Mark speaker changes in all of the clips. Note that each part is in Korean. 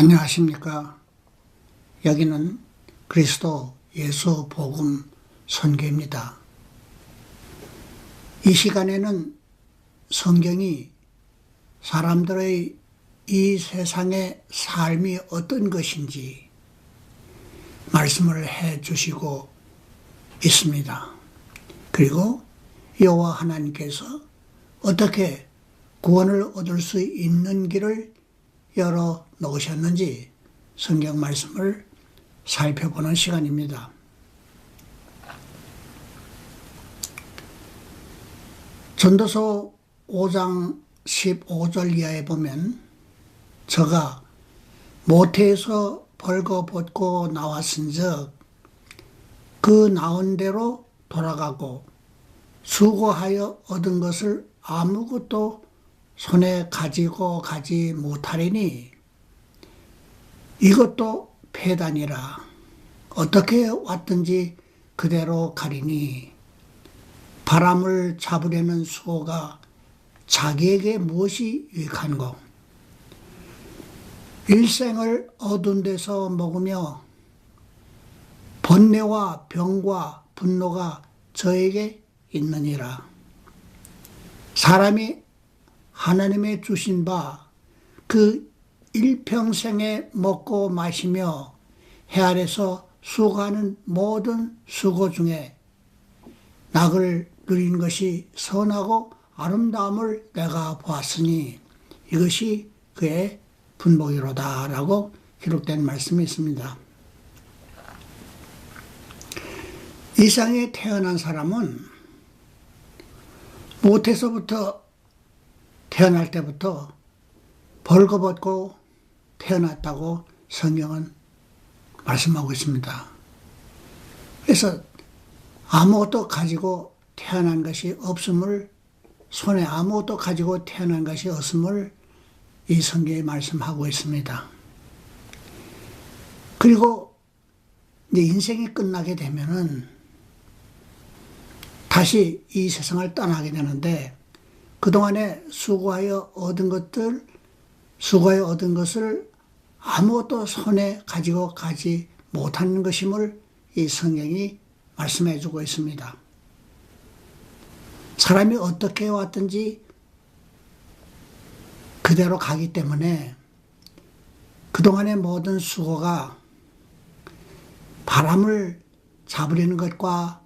Speaker 1: 안녕하십니까. 여기는 그리스도 예수 복음 선교입니다. 이 시간에는 성경이 사람들의 이 세상의 삶이 어떤 것인지 말씀을 해 주시고 있습니다. 그리고 여호와 하나님께서 어떻게 구원을 얻을 수 있는 길을 열어 놓으셨는지 성경 말씀을 살펴보는 시간입니다. 전도서 5장 15절 이하에 보면 저가 모태에서 벌거벗고 나왔은즉 그 나온 대로 돌아가고 수고하여 얻은 것을 아무것도 손에 가지고 가지 못하리니 이것도 패단이라 어떻게 왔든지 그대로 가리니 바람을 잡으려는 수고가 자기에게 무엇이 유익한고 일생을 어두운 데서 먹으며 번뇌와 병과 분노가 저에게 있느니라. 사람이 하나님의 주신 바 그 일평생에 먹고 마시며 해 아래서 수고하는 모든 수고 중에 낙을 누리는 것이 선하고 아름다움을 내가 보았으니 이것이 그의 분복이로다 라고 기록된 말씀이 있습니다. 이 세상에 태어난 사람은 모태에서부터 태어날 때부터 벌거벗고 태어났다고 성경은 말씀하고 있습니다. 그래서 아무것도 가지고 태어난 것이 없음을, 손에 아무것도 가지고 태어난 것이 없음을 이 성경에 말씀하고 있습니다. 그리고 이제 인생이 끝나게 되면은 다시 이 세상을 떠나게 되는데 그동안에 수고하여 얻은 것을 아무것도 손에 가지고 가지 못하는 것임을 이 성경이 말씀해 주고 있습니다. 사람이 어떻게 왔든지 그대로 가기 때문에 그동안의 모든 수고가 바람을 잡으려는 것과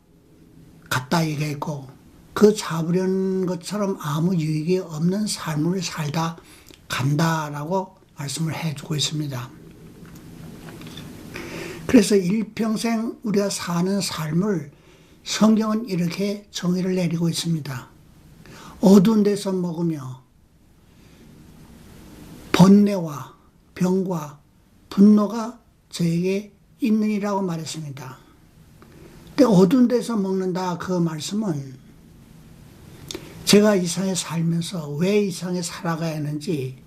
Speaker 1: 같다 얘기했고 그 잡으려는 것처럼 아무 유익이 없는 삶을 살다 간다라고 말씀을 해주고 있습니다. 그래서 일평생 우리가 사는 삶을 성경은 이렇게 정의를 내리고 있습니다. 어두운 데서 먹으며 번뇌와 병과 분노가 저에게 있느니라고 말했습니다. 근데 어두운 데서 먹는다 그 말씀은 제가 이 세상에 살면서 왜 이 세상에 살아가야 하는지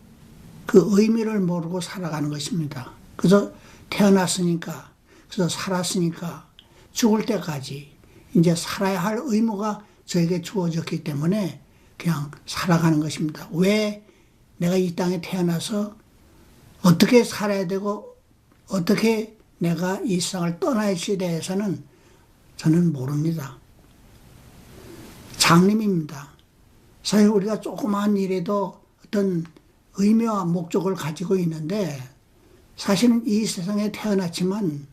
Speaker 1: 그 의미를 모르고 살아가는 것입니다. 그래서 태어났으니까, 그래서 살았으니까 죽을 때까지 이제 살아야 할 의무가 저에게 주어졌기 때문에 그냥 살아가는 것입니다. 왜 내가 이 땅에 태어나서 어떻게 살아야 되고 어떻게 내가 이 세상을 떠나야 할지에 대해서는 저는 모릅니다. 장님입니다. 사실 우리가 조그마한 일에도 어떤 의미와 목적을 가지고 있는데 사실은 이 세상에 태어났지만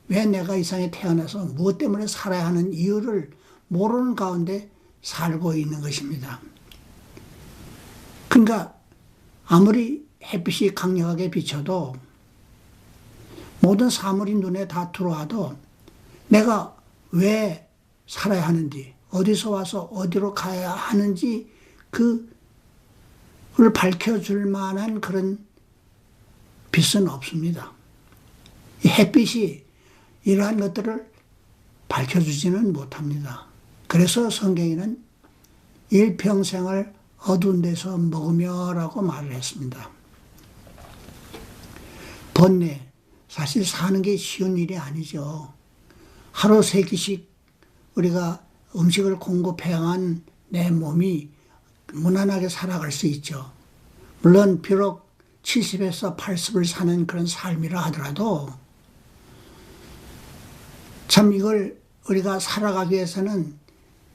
Speaker 1: 왜 내가 이 세상에 태어나서 무엇 때문에 살아야 하는 이유를 모르는 가운데 살고 있는 것입니다. 그러니까 아무리 햇빛이 강력하게 비쳐도 모든 사물이 눈에 다 들어와도 내가 왜 살아야 하는지 어디서 와서 어디로 가야 하는지 그걸 밝혀줄 만한 그런 빛은 없습니다. 이 햇빛이 이러한 것들을 밝혀주지는 못합니다. 그래서 성경에는 일평생을 어두운 데서 먹으며 라고 말을 했습니다. 번뇌, 사실 사는 게 쉬운 일이 아니죠. 하루 3끼씩 우리가 음식을 공급해야만 내 몸이 무난하게 살아갈 수 있죠. 물론 비록 70에서 80을 사는 그런 삶이라 하더라도 참 이걸 우리가 살아가기 위해서는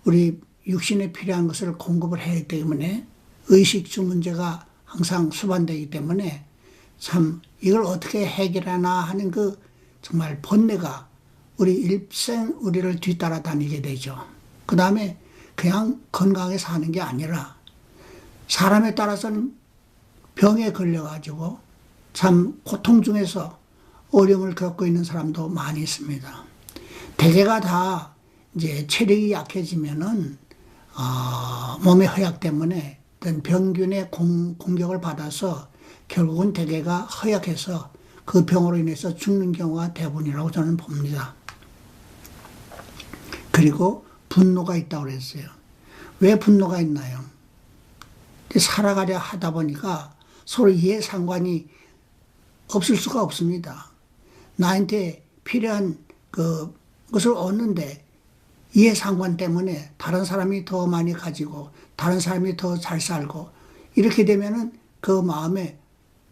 Speaker 1: 우리 육신에 필요한 것을 공급을 해야 하기 때문에 의식주 문제가 항상 수반되기 때문에 참 이걸 어떻게 해결하나 하는 그 정말 번뇌가 우리 일생 우리를 뒤따라 다니게 되죠. 그 다음에 그냥 건강하게 사는 게 아니라 사람에 따라서는 병에 걸려가지고 참 고통 중에서 어려움을 겪고 있는 사람도 많이 있습니다. 대개가 다 이제 체력이 약해지면은 몸의 허약 때문에 어떤 병균의 공격을 받아서 결국은 대개가 허약해서 그 병으로 인해서 죽는 경우가 대부분이라고 저는 봅니다. 그리고 분노가 있다고 그랬어요. 왜 분노가 있나요? 살아가려 하다 보니까 서로 이해상관이 없을 수가 없습니다. 나한테 필요한 것을 얻는데 이해상관 때문에 다른 사람이 더 많이 가지고 다른 사람이 더 잘 살고 이렇게 되면은 그 마음에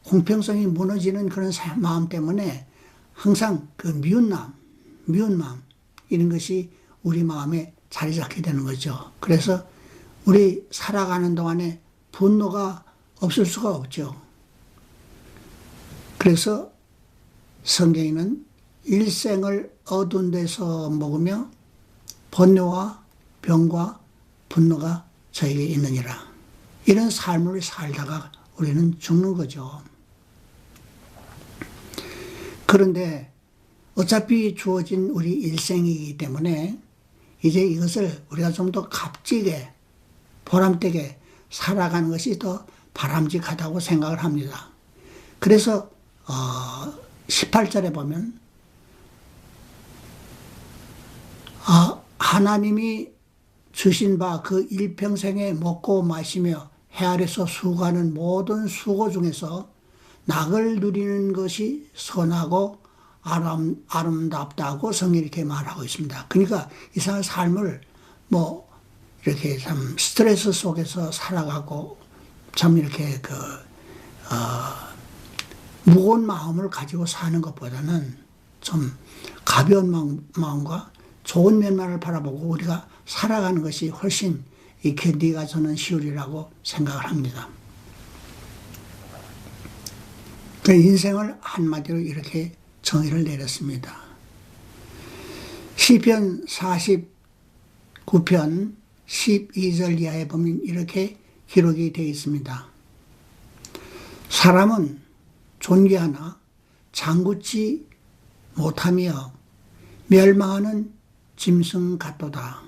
Speaker 1: 공평성이 무너지는 그런 마음 때문에 항상 그 미운 마음 이런 것이 우리 마음에 자리 잡게 되는 거죠. 그래서 우리 살아가는 동안에 분노가 없을 수가 없죠. 그래서 성경에는 일생을 어두운 데서 먹으며 번뇌와 병과 분노가 저에게 있느니라. 이런 삶을 살다가 우리는 죽는 거죠. 그런데 어차피 주어진 우리 일생이기 때문에 이제 이것을 우리가 좀 더 값지게 보람되게 살아가는 것이 더 바람직하다고 생각을 합니다. 그래서 18절에 보면 하나님이 주신 바 그 일평생에 먹고 마시며 해 아래서 수고하는 모든 수고 중에서 낙을 누리는 것이 선하고 아름답다고 성경이 이렇게 말하고 있습니다. 그러니까 이상한 삶을 이렇게 참 스트레스 속에서 살아가고 참 이렇게 무거운 마음을 가지고 사는 것보다는 좀 가벼운 마음과 좋은 면만을 바라보고 우리가 살아가는 것이 훨씬 이 견디가 저는 쉬우리라고 생각을 합니다. 그 인생을 한마디로 이렇게 정의를 내렸습니다. 시편 49편 12절 이하에 보면 이렇게 기록이 되어 있습니다. 사람은 존귀하나 장구치 못하며 멸망하는 짐승 같도다.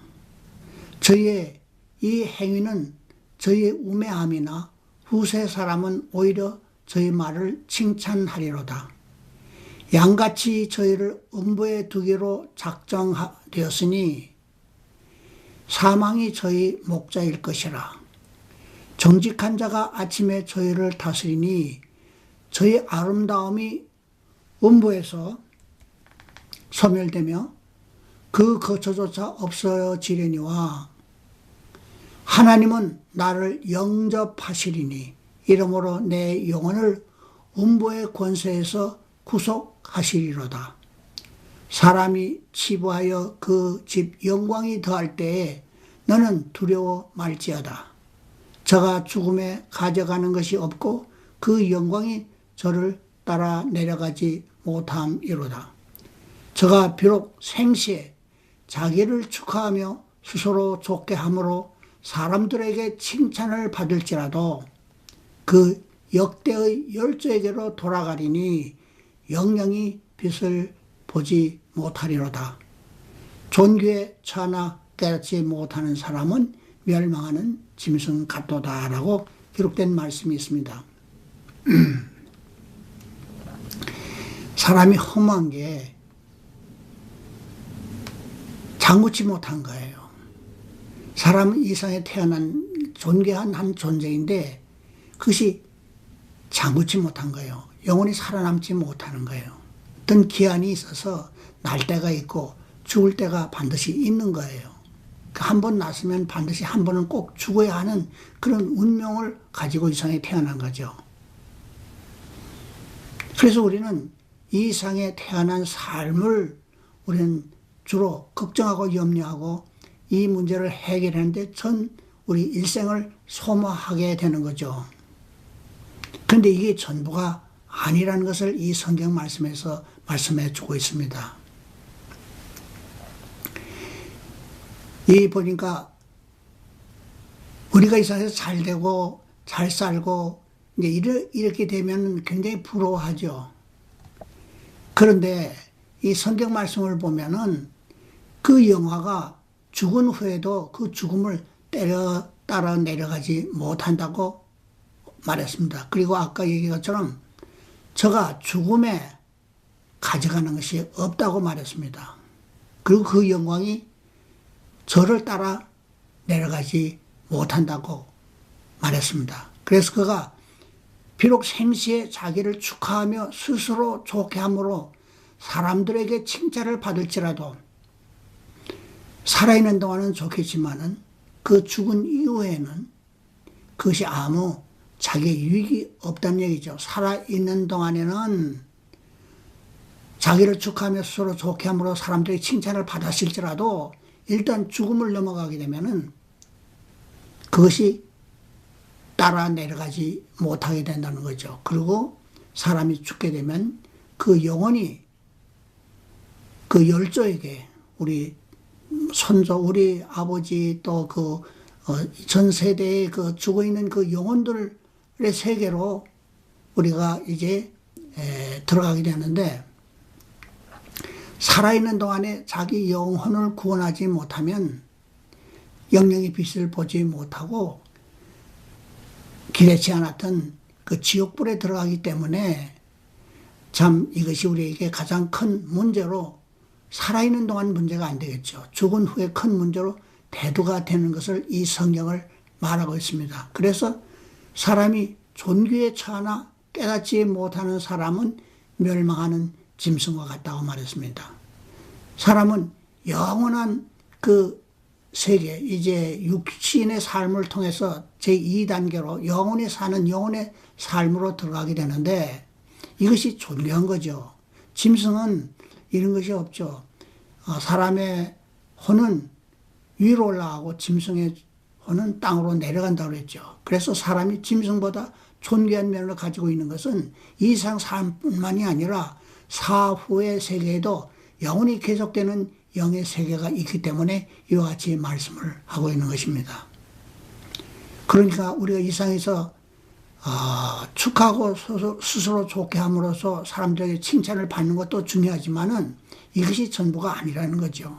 Speaker 1: 저희의 이 행위는 저희의 우매함이나 후세 사람은 오히려 저희 말을 칭찬하리로다. 양같이 저희를 음부에 두기로 작정되었으니 사망이 저희 목자일 것이라. 정직한 자가 아침에 저희를 다스리니 저희 아름다움이 음부에서 소멸되며 그 거처조차 없어지려니와 하나님은 나를 영접하시리니 이러므로 내 영혼을 음부의 권세에서 구속하시리로다. 사람이 치부하여 그 집 영광이 더할 때에 너는 두려워 말지어다. 저가 죽음에 가져가는 것이 없고 그 영광이 저를 따라 내려가지 못함이로다. 저가 비록 생시에 자기를 축하하며 스스로 좋게 함으로 사람들에게 칭찬을 받을지라도 그 역대의 열조에게로 돌아가리니 영영이 빛을 보지 못하리로다. 존귀에 처하나 깨닫지 못하는 사람은 멸망하는 짐승 같도다라고 기록된 말씀이 있습니다. 사람이 험한 게 장구치 못한 거예요. 사람은 이 세상에 태어난 존귀한 한 존재인데 그것이 장구치 못한 거예요. 영원히 살아남지 못하는 거예요. 어떤 기한이 있어서 날 때가 있고 죽을 때가 반드시 있는 거예요. 한 번 났으면 반드시 한 번은 꼭 죽어야 하는 그런 운명을 가지고 이 세상에 태어난 거죠. 그래서 우리는 이 상에 태어난 삶을 우리는 주로 걱정하고 염려하고 이 문제를 해결하는데 전 우리 일생을 소모하게 되는 거죠. 그런데 이게 전부가 아니라는 것을 이 성경 말씀에서 말씀해 주고 있습니다. 이 보니까 우리가 이 세상에서 잘 되고 잘 살고 이제 이렇게 되면 굉장히 부러워하죠. 그런데 이 성경 말씀을 보면은 그 영화가 죽은 후에도 그 죽음을 따라 내려가지 못한다고 말했습니다. 그리고 아까 얘기한 것처럼 저가 죽음에 가져가는 것이 없다고 말했습니다. 그리고 그 영광이 저를 따라 내려가지 못한다고 말했습니다. 그래서 그가 비록 생시에 자기를 축하하며 스스로 좋게 함으로 사람들에게 칭찬을 받을지라도 살아있는 동안은 좋겠지만은 그 죽은 이후에는 그것이 아무 자기의 유익이 없다는 얘기죠. 살아있는 동안에는 자기를 축하하며 스스로 좋게 함으로 사람들의 칭찬을 받았을지라도 일단 죽음을 넘어가게 되면은 그것이 따라 내려가지 못하게 된다는 거죠. 그리고 사람이 죽게 되면 그 영혼이 그 열조에게 우리 선조, 우리 아버지 또 그 전 세대에 그 죽어 있는 그 영혼들의 세계로 우리가 이제 들어가게 되는데 살아있는 동안에 자기 영혼을 구원하지 못하면 영영의 빛을 보지 못하고 기대치 않았던 그 지옥불에 들어가기 때문에 참 이것이 우리에게 가장 큰 문제로 살아있는 동안 문제가 안 되겠죠. 죽은 후에 큰 문제로 대두가 되는 것을 이 성경을 말하고 있습니다. 그래서 사람이 존귀에 처하나 깨닫지 못하는 사람은 멸망하는 짐승과 같다고 말했습니다. 사람은 영원한 그 세계, 이제 육신의 삶을 통해서 제2단계로 영원히 사는 영혼의 삶으로 들어가게 되는데 이것이 존귀한 거죠. 짐승은 이런 것이 없죠. 사람의 혼은 위로 올라가고 짐승의 혼은 땅으로 내려간다고 그랬죠. 그래서 사람이 짐승보다 존귀한 면을 가지고 있는 것은 이 세상 삶뿐만이 아니라 사후의 세계에도 영원히 계속되는 영의 세계가 있기 때문에 이와 같이 말씀을 하고 있는 것입니다. 그러니까 우리가 이 세상에서 축하하고 스스로 좋게 함으로써 사람들에게 칭찬을 받는 것도 중요하지만은 이것이 전부가 아니라는 거죠.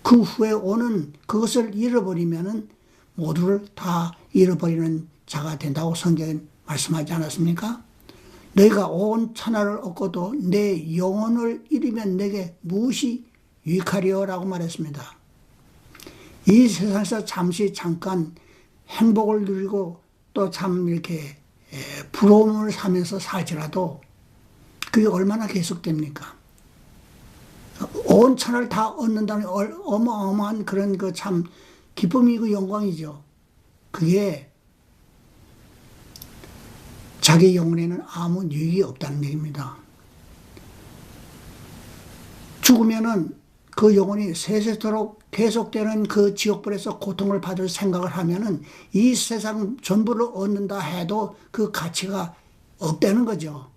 Speaker 1: 그 후에 오는 그것을 잃어버리면은 모두를 다 잃어버리는 자가 된다고 성경에 말씀하지 않았습니까? 너희가 온 천하를 얻고도 내 영혼을 잃으면 내게 무엇이 유익하리요? 라고 말했습니다. 이 세상에서 잠깐 행복을 누리고 또 참 이렇게 부러움을 사면서 살지라도 그게 얼마나 계속됩니까? 온 천하를 다 얻는다는 어마어마한 그런 그 참 기쁨이고 영광이죠. 그게 자기 영혼에는 아무 유익이 없다는 얘기입니다. 죽으면은 그 영혼이 세세토록 계속되는 그 지옥불에서 고통을 받을 생각을 하면은 이 세상 전부를 얻는다 해도 그 가치가 없다는 거죠.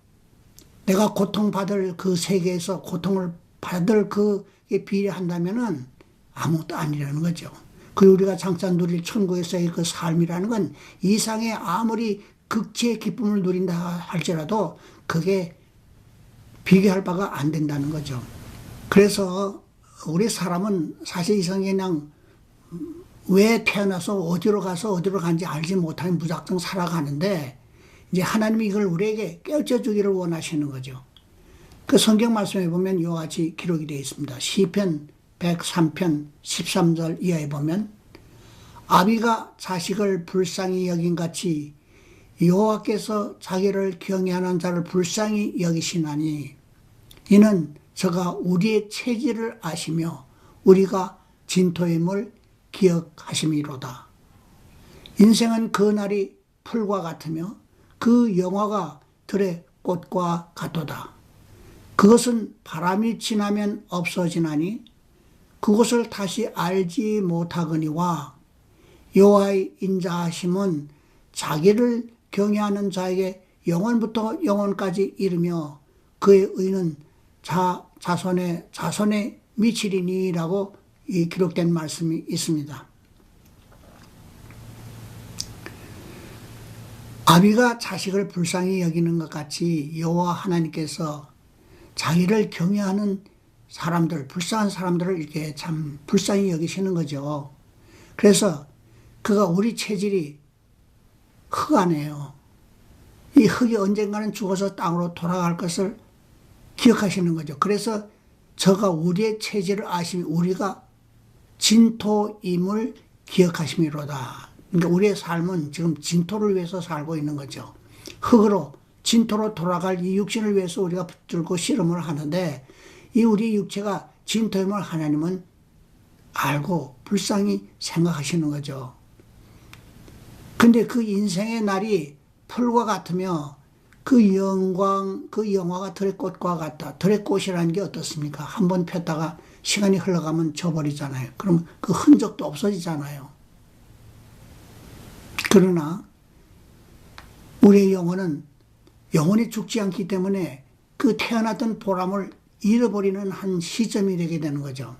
Speaker 1: 내가 고통받을 그 세계에서 고통을 받을 그에 비례한다면은 아무것도 아니라는 거죠. 그리고 우리가 장차 누릴 천국에서의 그 삶이라는 건 이상의 아무리 극치의 기쁨을 누린다 할지라도 그게 비교할 바가 안 된다는 거죠. 그래서 우리 사람은 사실 이상에 그냥 왜 태어나서 어디로 가서 어디로 간지 알지 못하면 무작정 살아가는데 이제 하나님이 이걸 우리에게 깨우쳐 주기를 원하시는 거죠. 그 성경 말씀에 보면 이와 같이 기록이 되어 있습니다. 시편 103편 13절 이하에 보면 아비가 자식을 불쌍히 여긴 같이 여호와께서 자기를 경외하는 자를 불쌍히 여기시나니 이는 저가 우리의 체질을 아시며 우리가 진토임을 기억하심이로다. 인생은 그날이 풀과 같으며 그 영화가 들에 꽃과 같도다. 그것은 바람이 지나면 없어지나니 그것을 다시 알지 못하거니와 여호와의 인자하심은 자기를 경외하는 자에게 영원부터 영원까지 이르며 그의 의는 자손에 미치리니라고 기록된 말씀이 있습니다. 아비가 자식을 불쌍히 여기는 것 같이 여호와 하나님께서 자기를 경외하는 사람들, 불쌍한 사람들을 이렇게 참 불쌍히 여기시는 거죠. 그래서 그가 우리 체질이 흙 아니에요. 이 흙이 언젠가는 죽어서 땅으로 돌아갈 것을 기억하시는 거죠. 그래서 저가 우리의 체질을 아시며 우리가 진토임을 기억하심이로다. 그러니까 우리의 삶은 지금 진토를 위해서 살고 있는 거죠. 흙으로 진토로 돌아갈 이 육신을 위해서 우리가 붙들고 씨름을 하는데 이 우리 육체가 진토임을 하나님은 알고 불쌍히 생각하시는 거죠. 근데 그 인생의 날이 풀과 같으며 그 영광, 그 영화가 들의 꽃과 같다. 들의 꽃이라는 게 어떻습니까? 한번 폈다가 시간이 흘러가면 져버리잖아요. 그럼 그 흔적도 없어지잖아요. 그러나 우리의 영혼은 영원히 죽지 않기 때문에 그 태어났던 보람을 잃어버리는 한 시점이 되게 되는 거죠.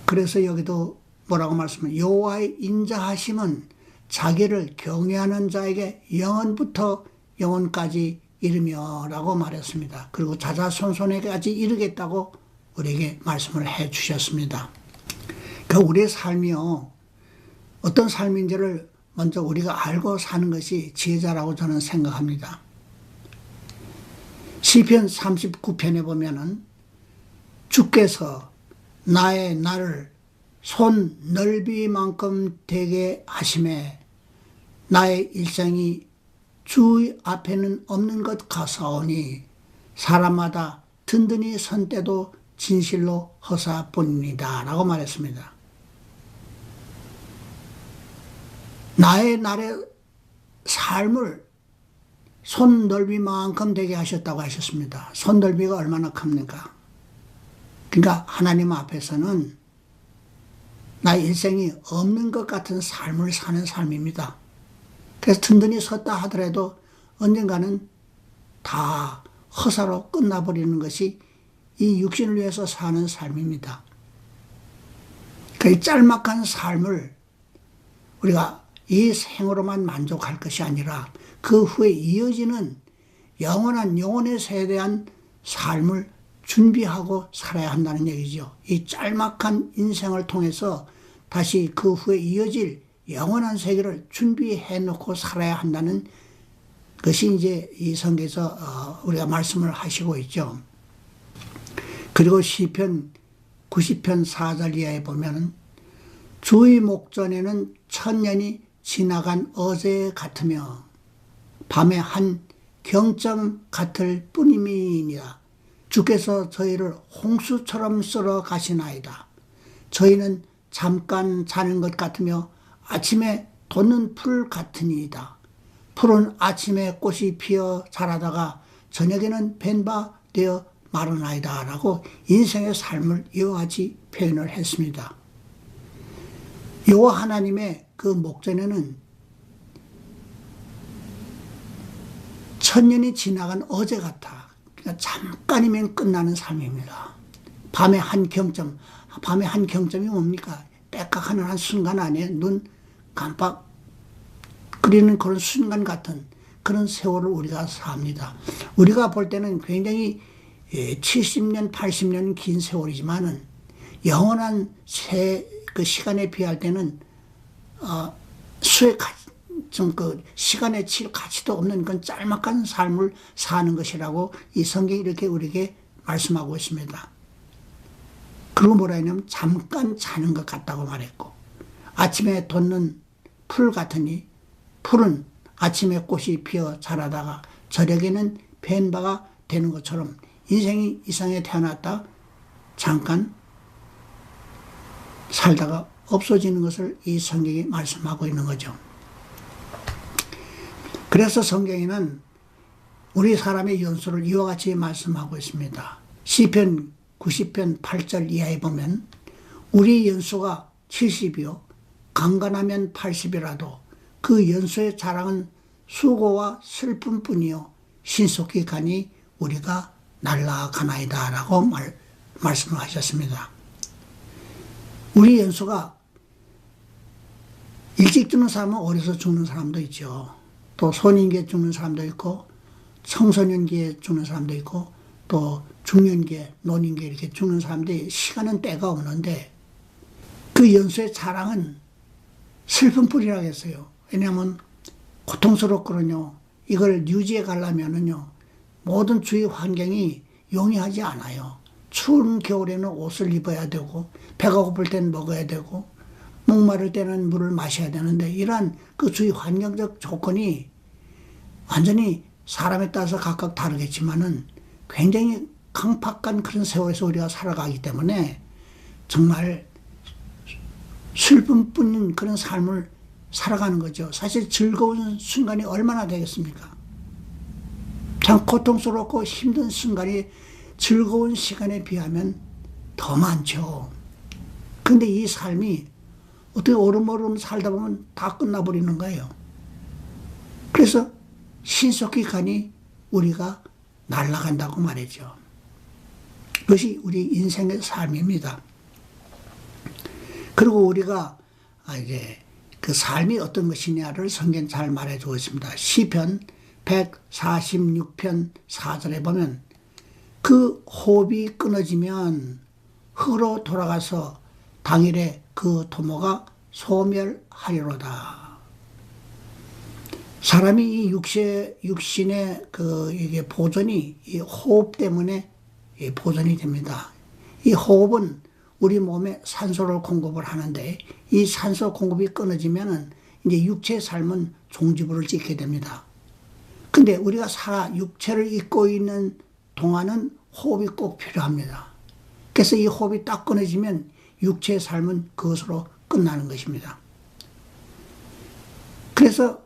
Speaker 1: 그래서 여기도 뭐라고 말씀해요? 여호와의 인자하심은 자기를 경외하는 자에게 영원부터 영원까지 이르며 라고 말했습니다. 그리고 자자손손에게까지 이르겠다고 우리에게 말씀을 해 주셨습니다. 그러니까 우리의 삶이요, 어떤 삶인지를 먼저 우리가 알고 사는 것이 지혜자라고 저는 생각합니다. 시편 39편에 보면은 주께서 나의 날을 손 넓이만큼 되게 하심에 나의 일생이 주 앞에는 없는 것 같사오니 사람마다 든든히 선 때도 진실로 허사뿐이다 라고 말했습니다. 나의 날의 삶을 손 넓이만큼 되게 하셨다고 하셨습니다. 손 넓이가 얼마나 큽니까? 그러니까 하나님 앞에서는 나의 일생이 없는 것 같은 삶을 사는 삶입니다. 그래서 든든히 섰다 하더라도 언젠가는 다 허사로 끝나버리는 것이 이 육신을 위해서 사는 삶입니다. 그 짤막한 삶을 우리가 이 생으로만 만족할 것이 아니라 그 후에 이어지는 영원한 영혼의 세에 대한 삶을 준비하고 살아야 한다는 얘기죠. 이 짤막한 인생을 통해서 다시 그 후에 이어질 영원한 세계를 준비해 놓고 살아야 한다는 것이 이제 이 성경에서 우리가 말씀을 하시고 있죠. 그리고 시편 90편 4절 이하에 보면은 주의 목전에는 천년이 지나간 어제 같으며 밤에 한 경점 같을 뿐임이니라. 주께서 저희를 홍수처럼 썰어 가시나이다. 저희는 잠깐 자는 것 같으며 아침에 돋는 풀 같으니이다. 풀은 아침에 꽃이 피어 자라다가 저녁에는 벤바 되어 마르나이다 라고 인생의 삶을 이와 같이 표현을 했습니다. 여호와 하나님의 그 목전에는 천년이 지나간 어제 같아. 그러니까 잠깐이면 끝나는 삶입니다. 밤에 한 경점이 뭡니까? 빽깍하는 한 순간 안에 눈 깜빡 그리는 그런 순간 같은 그런 세월을 우리가 삽니다. 우리가 볼 때는 굉장히 70년, 80년 긴 세월이지만은 영원한 그 시간에 비할 때는 그 시간에 칠 가치도 없는 그런 짤막한 삶을 사는 것이라고 이 성경이 이렇게 우리에게 말씀하고 있습니다. 그리고 뭐라 했냐면 잠깐 자는 것 같다고 말했고, 아침에 돋는 풀 같으니 풀은 아침에 꽃이 피어 자라다가 저녁에는 벤바가 되는 것처럼 인생이 이 세상에 태어났다 잠깐 살다가 없어지는 것을 이 성경이 말씀하고 있는 거죠. 그래서 성경에는 우리 사람의 연수를 이와 같이 말씀하고 있습니다. 시편 90편 8절 이하에 보면 우리 연수가 70이요 강건하면 80이라도 그 연수의 자랑은 수고와 슬픔뿐이요 신속히 가니 우리가 날아가나이다 라고 말씀을 하셨습니다. 우리 연수가 일찍 죽는 사람은 어려서 죽는 사람도 있죠. 또 소년기에 죽는 사람도 있고 청소년기에 죽는 사람도 있고 또 중년기에 노년기에 이렇게 죽는 사람들이 시간은 때가 없는데 그 연수의 자랑은 슬픔뿐이라고 했어요. 왜냐하면 고통스럽거든요. 이걸 유지해 가려면은요 모든 주위 환경이 용이하지 않아요. 추운 겨울에는 옷을 입어야 되고 배가 고플 때는 먹어야 되고 목마를 때는 물을 마셔야 되는데 이러한 그 주위 환경적 조건이 완전히 사람에 따라서 각각 다르겠지만은 굉장히 강팍한 그런 세월에서 우리가 살아가기 때문에 정말 슬픔뿐인 그런 삶을 살아가는 거죠. 사실 즐거운 순간이 얼마나 되겠습니까? 참 고통스럽고 힘든 순간이 즐거운 시간에 비하면 더 많죠. 근데 이 삶이 어떻게 오름오름 살다 보면 다 끝나버리는 거예요. 그래서 신속히 가니 우리가 날아간다고 말이죠. 그것이 우리 인생의 삶입니다. 그리고 우리가 이제 그 삶이 어떤 것이냐를 성경 잘 말해주고 있습니다. 시편 146편 4절에 보면 그 호흡이 끊어지면 흙으로 돌아가서 당일에 그 도모가 소멸하리로다. 사람이 이 육신의 이게 보존이 이 호흡 때문에 보존이 됩니다. 이 호흡은 우리 몸에 산소를 공급을 하는데 이 산소 공급이 끊어지면은 이제 육체의 삶은 종지부를 찍게 됩니다. 근데 우리가 육체를 입고 있는 동안은 호흡이 꼭 필요합니다. 그래서 이 호흡이 딱 끊어지면 육체의 삶은 그것으로 끝나는 것입니다. 그래서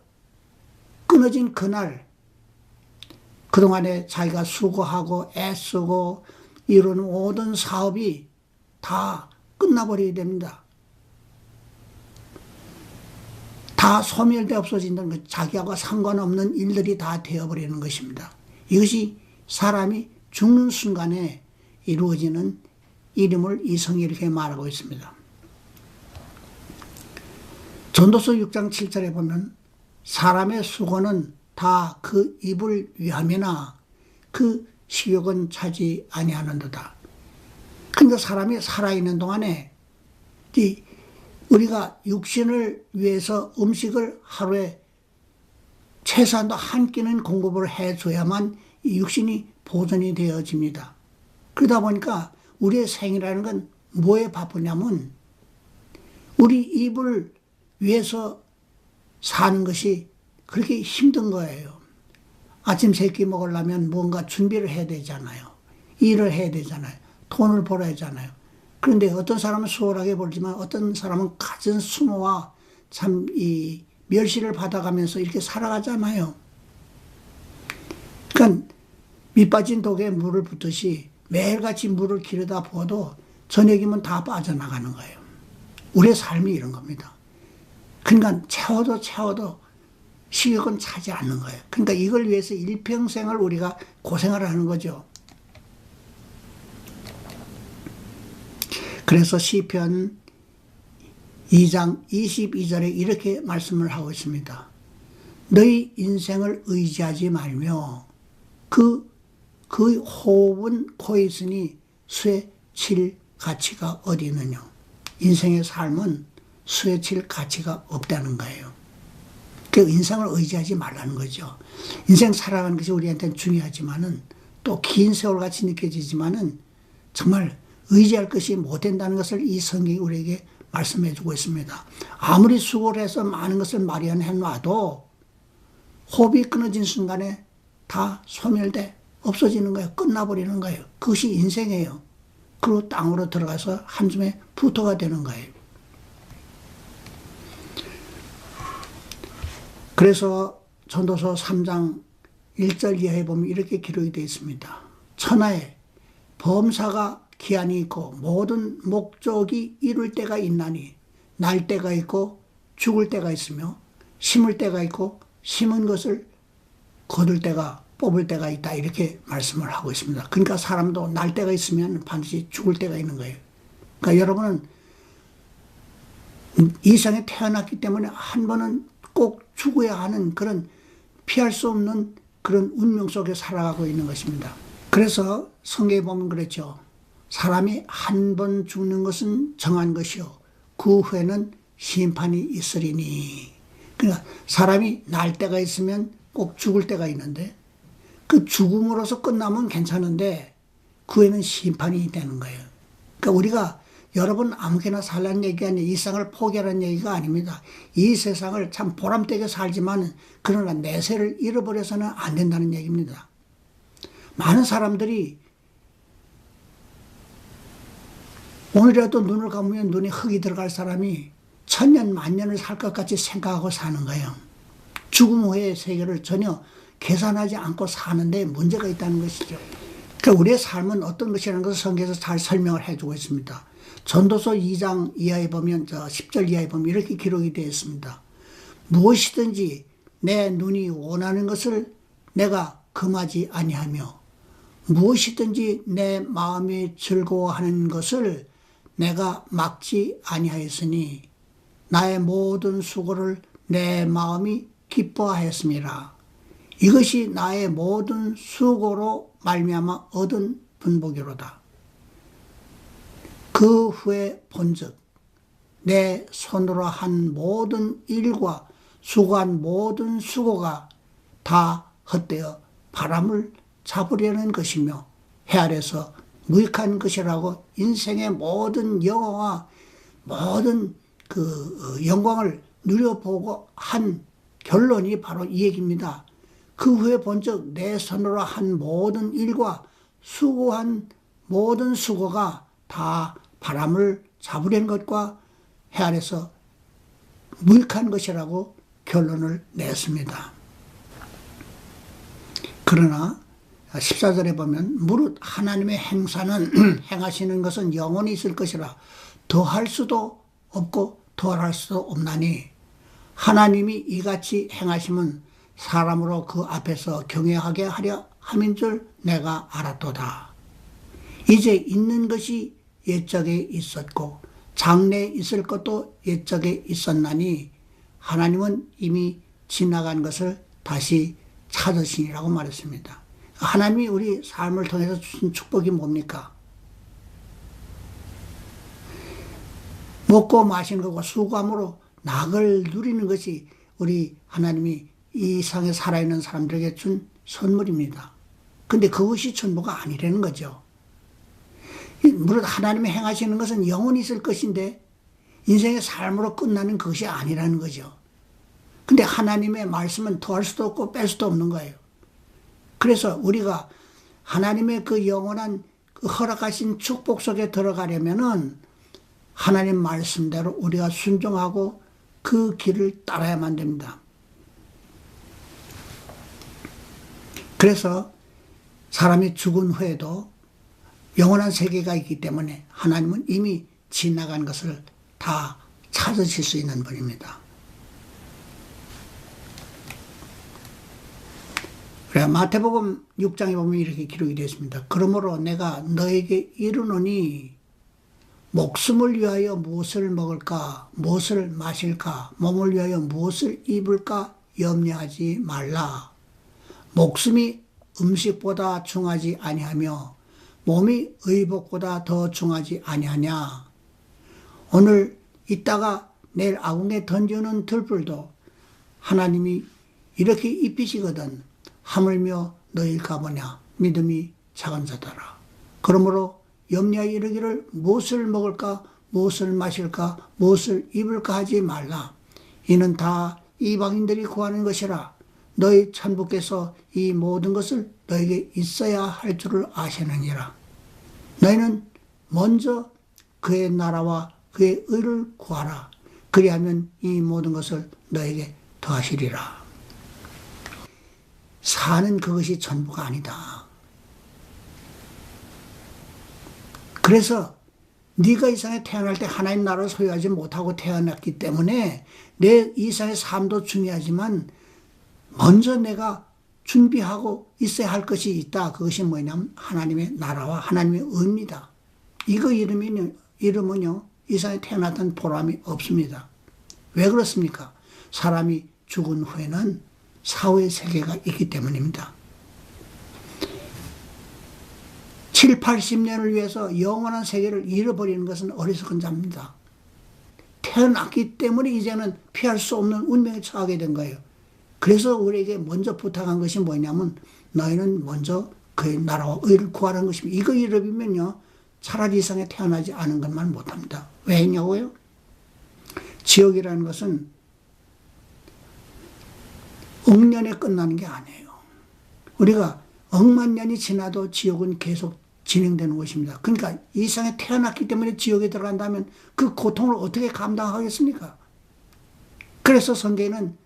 Speaker 1: 끊어진 그날, 그동안에 자기가 수고하고 애쓰고 이루는 모든 사업이 다 끝나버리게 됩니다. 다 소멸돼 없어진다는 것, 자기하고 상관없는 일들이 다 되어버리는 것입니다. 이것이 사람이 죽는 순간에 이루어지는 일임을 이성이 이렇게 말하고 있습니다. 전도서 6장 7절에 보면 사람의 수고는 다 그 입을 위함이나 그 식욕은 차지 아니하는도다. 그러니까 사람이 살아있는 동안에 우리가 육신을 위해서 음식을 하루에 최소한도 한 끼는 공급을 해줘야만 이 육신이 보존이 되어집니다. 그러다 보니까 우리의 생이라는 건 뭐에 바쁘냐면 우리 입을 위해서 사는 것이 그렇게 힘든 거예요. 아침 세끼 먹으려면 뭔가 준비를 해야 되잖아요. 일을 해야 되잖아요. 돈을 벌어야 하잖아요. 그런데 어떤 사람은 수월하게 벌지만 어떤 사람은 갖은 수모와 참 이 멸시를 받아가면서 이렇게 살아가잖아요. 그러니까 밑 빠진 독에 물을 붓듯이 매일같이 물을 기르다 부어도 저녁이면 다 빠져나가는 거예요. 우리의 삶이 이런 겁니다. 그러니까 채워도 식욕은 차지 않는 거예요. 그러니까 이걸 위해서 일평생을 우리가 고생을 하는 거죠. 그래서 시편 2장 22절에 이렇게 말씀을 하고 있습니다. 너희 인생을 의지하지 말며 그 호흡은 코에 있으니 수에 칠 가치가 어디 있느냐. 인생의 삶은 수에 칠 가치가 없다는 거예요. 그 인생을 의지하지 말라는 거죠. 인생 살아가는 것이 우리한테는 중요하지만은 또 긴 세월같이 느껴지지만은 정말 의지할 것이 못 된다는 것을 이 성경이 우리에게 말씀해 주고 있습니다. 아무리 수고를 해서 많은 것을 마련해 놔도 호흡이 끊어진 순간에 다 소멸돼 없어지는 거예요. 끝나버리는 거예요. 그것이 인생이에요. 그리고 땅으로 들어가서 한숨에 부토가 되는 거예요. 그래서 전도서 3장 1절 이하에 보면 이렇게 기록이 되어 있습니다. 천하에 범사가 기한이 있고 모든 목적이 이룰 때가 있나니 날 때가 있고 죽을 때가 있으며 심을 때가 있고 심은 것을 거둘 때가 뽑을 때가 있다 이렇게 말씀을 하고 있습니다. 그러니까 사람도 날 때가 있으면 반드시 죽을 때가 있는 거예요. 그러니까 여러분은 이 세상에 태어났기 때문에 한 번은 꼭 죽어야 하는 그런 피할 수 없는 그런 운명 속에 살아가고 있는 것입니다. 그래서 성경에 보면 그랬죠. 사람이 한 번 죽는 것은 정한 것이요 그 후에는 심판이 있으리니. 그러니까 사람이 날 때가 있으면 꼭 죽을 때가 있는데 그 죽음으로서 끝나면 괜찮은데 그 후에는 심판이 되는 거예요. 그러니까 우리가 여러분 아무개나 살라는 얘기가 아니라 이 세상을 포기하라는 얘기가 아닙니다. 이 세상을 참 보람되게 살지만 그러나 내세를 잃어버려서는 안 된다는 얘기입니다. 많은 사람들이 오늘이라도 눈을 감으면 눈에 흙이 들어갈 사람이 천년 만년을 살 것 같이 생각하고 사는 거예요. 죽음 후의 세계를 전혀 계산하지 않고 사는데 문제가 있다는 것이죠. 그러니까 우리의 삶은 어떤 것이라는 것을 성경에서 잘 설명을 해주고 있습니다. 전도서 2장 이하에 보면 10절 이하에 보면 이렇게 기록이 되어 있습니다. 무엇이든지 내 눈이 원하는 것을 내가 금하지 아니하며 무엇이든지 내 마음이 즐거워하는 것을 내가 막지 아니하였으니 나의 모든 수고를 내 마음이 기뻐하였음이라. 이것이 나의 모든 수고로 말미암아 얻은 분복이로다. 그 후에 본즉 내 손으로 한 모든 일과 수고한 모든 수고가 다 헛되어 바람을 잡으려는 것이며 해 아래서 무익한 것이라고 인생의 모든 영화와 모든 그 영광을 누려보고 한 결론이 바로 이 얘기입니다. 그 후에 본즉 내 손으로 한 모든 일과 수고한 모든 수고가 다 바람을 잡으려는 것과 해 아래서 무익한 것이라고 결론을 냈습니다. 그러나 14절에 보면 무릇 하나님의 행사는 행하시는 것은 영원히 있을 것이라 더할 수도 없고 더할 수도 없나니 하나님이 이같이 행하시면 사람으로 그 앞에서 경외하게 하려 함인 줄 내가 알았도다. 이제 있는 것이 옛적에 있었고 장래에 있을 것도 옛적에 있었나니 하나님은 이미 지나간 것을 다시 찾으시니라고 말했습니다. 하나님이 우리 삶을 통해서 주신 축복이 뭡니까? 먹고 마시는 것과 수고함으로 낙을 누리는 것이 우리 하나님이 이 세상에 살아있는 사람들에게 준 선물입니다. 근데 그것이 전부가 아니라는 거죠. 물론 하나님이 행하시는 것은 영원히 있을 것인데 인생의 삶으로 끝나는 것이 아니라는 거죠. 근데 하나님의 말씀은 더할 수도 없고 뺄 수도 없는 거예요. 그래서 우리가 하나님의 그 영원한 그 허락하신 축복 속에 들어가려면은 하나님 말씀대로 우리가 순종하고 그 길을 따라야만 됩니다. 그래서 사람이 죽은 후에도 영원한 세계가 있기 때문에 하나님은 이미 지나간 것을 다 찾으실 수 있는 분입니다. 그래 마태복음 6장에 보면 이렇게 기록이 되어 있습니다. 그러므로 내가 너에게 이르노니 목숨을 위하여 무엇을 먹을까 무엇을 마실까 몸을 위하여 무엇을 입을까 염려하지 말라. 목숨이 음식보다 중하지 아니하며 몸이 의복보다 더 중하지 아니하냐. 오늘 있다가 내일 아궁에 던지는 들불도 하나님이 이렇게 입히시거든 하물며 너희일까 보냐 믿음이 작은 자들아. 그러므로 염려하여 이르기를 무엇을 먹을까 무엇을 마실까 무엇을 입을까 하지 말라. 이는 다 이방인들이 구하는 것이라. 너희 천부께서 이 모든 것을 너에게 있어야 할 줄을 아시느니라. 너희는 먼저 그의 나라와 그의 의를 구하라. 그리하면 이 모든 것을 너에게 더하시리라. 사는 그것이 전부가 아니다. 그래서 네가 이 세상에 태어날 때 하나님 나라를 소유하지 못하고 태어났기 때문에 내 이 세상의 삶도 중요하지만 먼저 내가 준비하고 있어야 할 것이 있다. 그것이 뭐냐면 하나님의 나라와 하나님의 의입니다. 이거 이름은요, 이 세상에 태어났던 보람이 없습니다. 왜 그렇습니까? 사람이 죽은 후에는 사후의 세계가 있기 때문입니다. 7, 80년을 위해서 영원한 세계를 잃어버리는 것은 어리석은 자입니다. 태어났기 때문에 이제는 피할 수 없는 운명에 처하게 된 거예요. 그래서 우리에게 먼저 부탁한 것이 뭐냐면 너희는 먼저 그의 나라와 의를 구하라는 것입니다. 이거 잃어버리면요, 차라리 이 세상에 태어나지 않은 것만 못합니다. 왜 했냐고요? 지옥이라는 것은 억년에 끝나는 게 아니에요. 우리가 억만 년이 지나도 지옥은 계속 진행되는 것입니다. 그러니까 이 세상에 태어났기 때문에 지옥에 들어간다면 그 고통을 어떻게 감당하겠습니까? 그래서 성경에는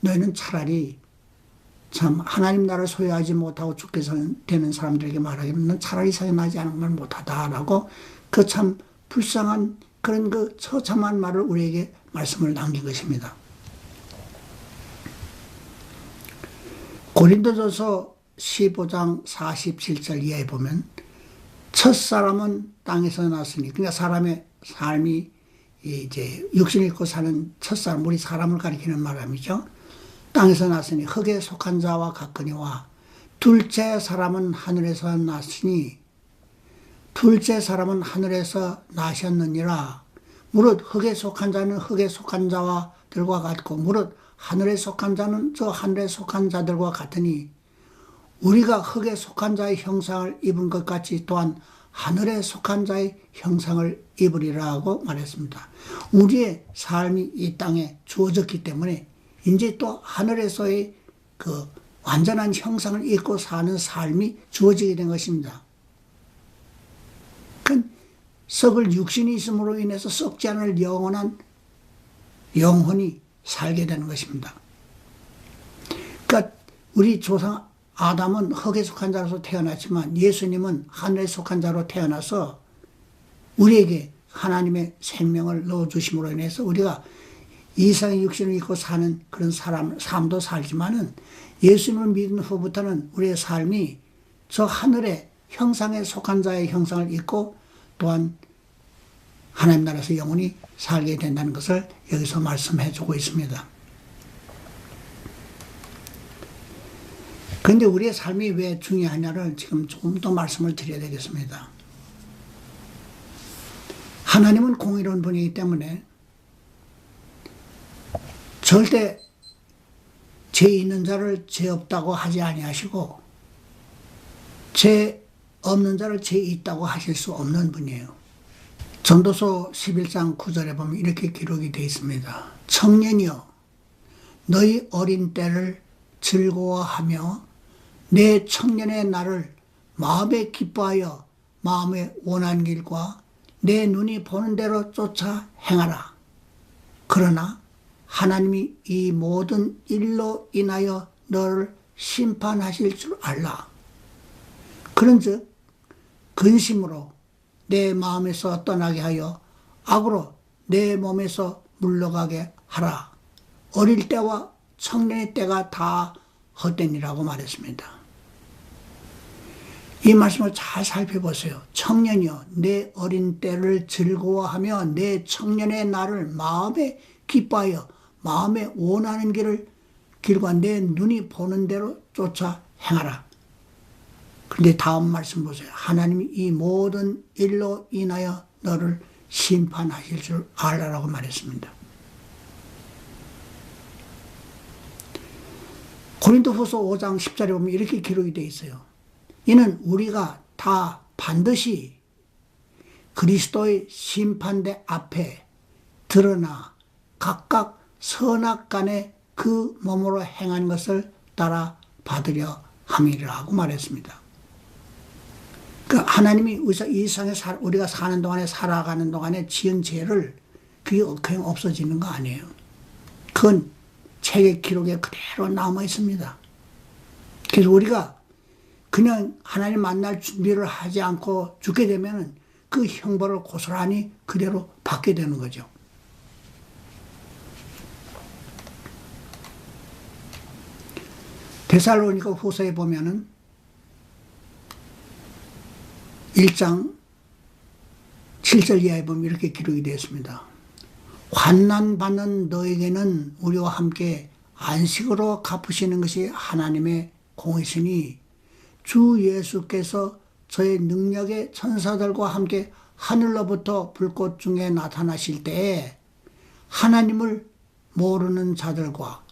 Speaker 1: 너희는 차라리 참 하나님 나라를 소유하지 못하고 죽게 되는 사람들에게 말하기는 차라리 세상에 나지 않은 말 못하다라고 그 참 불쌍한 그런 그 처참한 말을 우리에게 말씀을 남긴 것입니다. 고린도전서 15장 47절 이하에 보면 첫사람은 땅에서 났으니, 그러니까 사람의 삶이 이제 육신을 입고 사는 첫사람, 우리 사람을 가리키는 말함이죠. 땅에서 났으니 흙에 속한 자와 같거니와 둘째 사람은 하늘에서 났으니 둘째 사람은 하늘에서 나셨느니라. 무릇 흙에 속한 자는 흙에 속한 자들과 같고 무릇 하늘에 속한 자는 저 하늘에 속한 자들과 같으니 우리가 흙에 속한 자의 형상을 입은 것 같이 또한 하늘에 속한 자의 형상을 입으리라고 말했습니다. 우리의 삶이 이 땅에 주어졌기 때문에 이제 또 하늘에서의 그 완전한 형상을 입고 사는 삶이 주어지게 된 것입니다. 그 썩을 육신이 있음으로 인해서 썩지 않을 영원한 영혼이 살게 되는 것입니다. 그러니까 우리 조상 아담은 흙에 속한 자로서 태어났지만 예수님은 하늘에 속한 자로 태어나서 우리에게 하나님의 생명을 넣어주심으로 인해서 우리가 이상의 육신을 입고 사는 그런 삶도 살지만은 예수님을 믿은 후부터는 우리의 삶이 저 하늘의 형상에 속한 자의 형상을 입고 또한 하나님 나라에서 영원히 살게 된다는 것을 여기서 말씀해 주고 있습니다. 그런데 우리의 삶이 왜 중요하냐를 지금 조금 더 말씀을 드려야 되겠습니다. 하나님은 공의로운 분이기 때문에 절대 죄 있는 자를 죄 없다고 하지 아니하시고 죄 없는 자를 죄 있다고 하실 수 없는 분이에요. 전도서 11장 9절에 보면 이렇게 기록이 되어 있습니다. 청년이여 너희 어린 때를 즐거워하며 내 청년의 날을 마음에 기뻐하여 마음에 원한 길과 내 눈이 보는 대로 쫓아 행하라. 그러나 하나님이 이 모든 일로 인하여 너를 심판하실 줄 알라. 그런즉 근심으로 내 마음에서 떠나게 하여 악으로 내 몸에서 물러가게 하라. 어릴 때와 청년의 때가 다 헛되니라고 말했습니다. 이 말씀을 잘 살펴보세요. 청년이여 내 어린 때를 즐거워하며 내 청년의 날을 마음에 기뻐하여 마음에 원하는 길과 내 눈이 보는 대로 쫓아 행하라. 그런데 다음 말씀 보세요. 하나님이 이 모든 일로 인하여 너를 심판하실 줄 알라라고 말했습니다. 고린도후서 5장 10절에 보면 이렇게 기록이 되어 있어요. 이는 우리가 다 반드시 그리스도의 심판대 앞에 드러나 각각 선악간에 그 몸으로 행한 것을 따라 받으려 함이라고 말했습니다. 그러니까 하나님이 이 세상에 우리가 사는 동안에 살아가는 동안에 지은 죄를 그게 그냥 없어지는 거 아니에요. 그건 책의 기록에 그대로 남아 있습니다. 그래서 우리가 그냥 하나님 만날 준비를 하지 않고 죽게 되면 그 형벌을 고스란히 그대로 받게 되는 거죠. 데살로니가 후서에 보면은 1장 7절 이하에 보면 이렇게 기록이 되어 있습니다. 환난 받는 너에게는 우리와 함께 안식으로 갚으시는 것이 하나님의 공이시니 주 예수께서 저의 능력의 천사들과 함께 하늘로부터 불꽃 중에 나타나실 때에 하나님을 모르는 자들과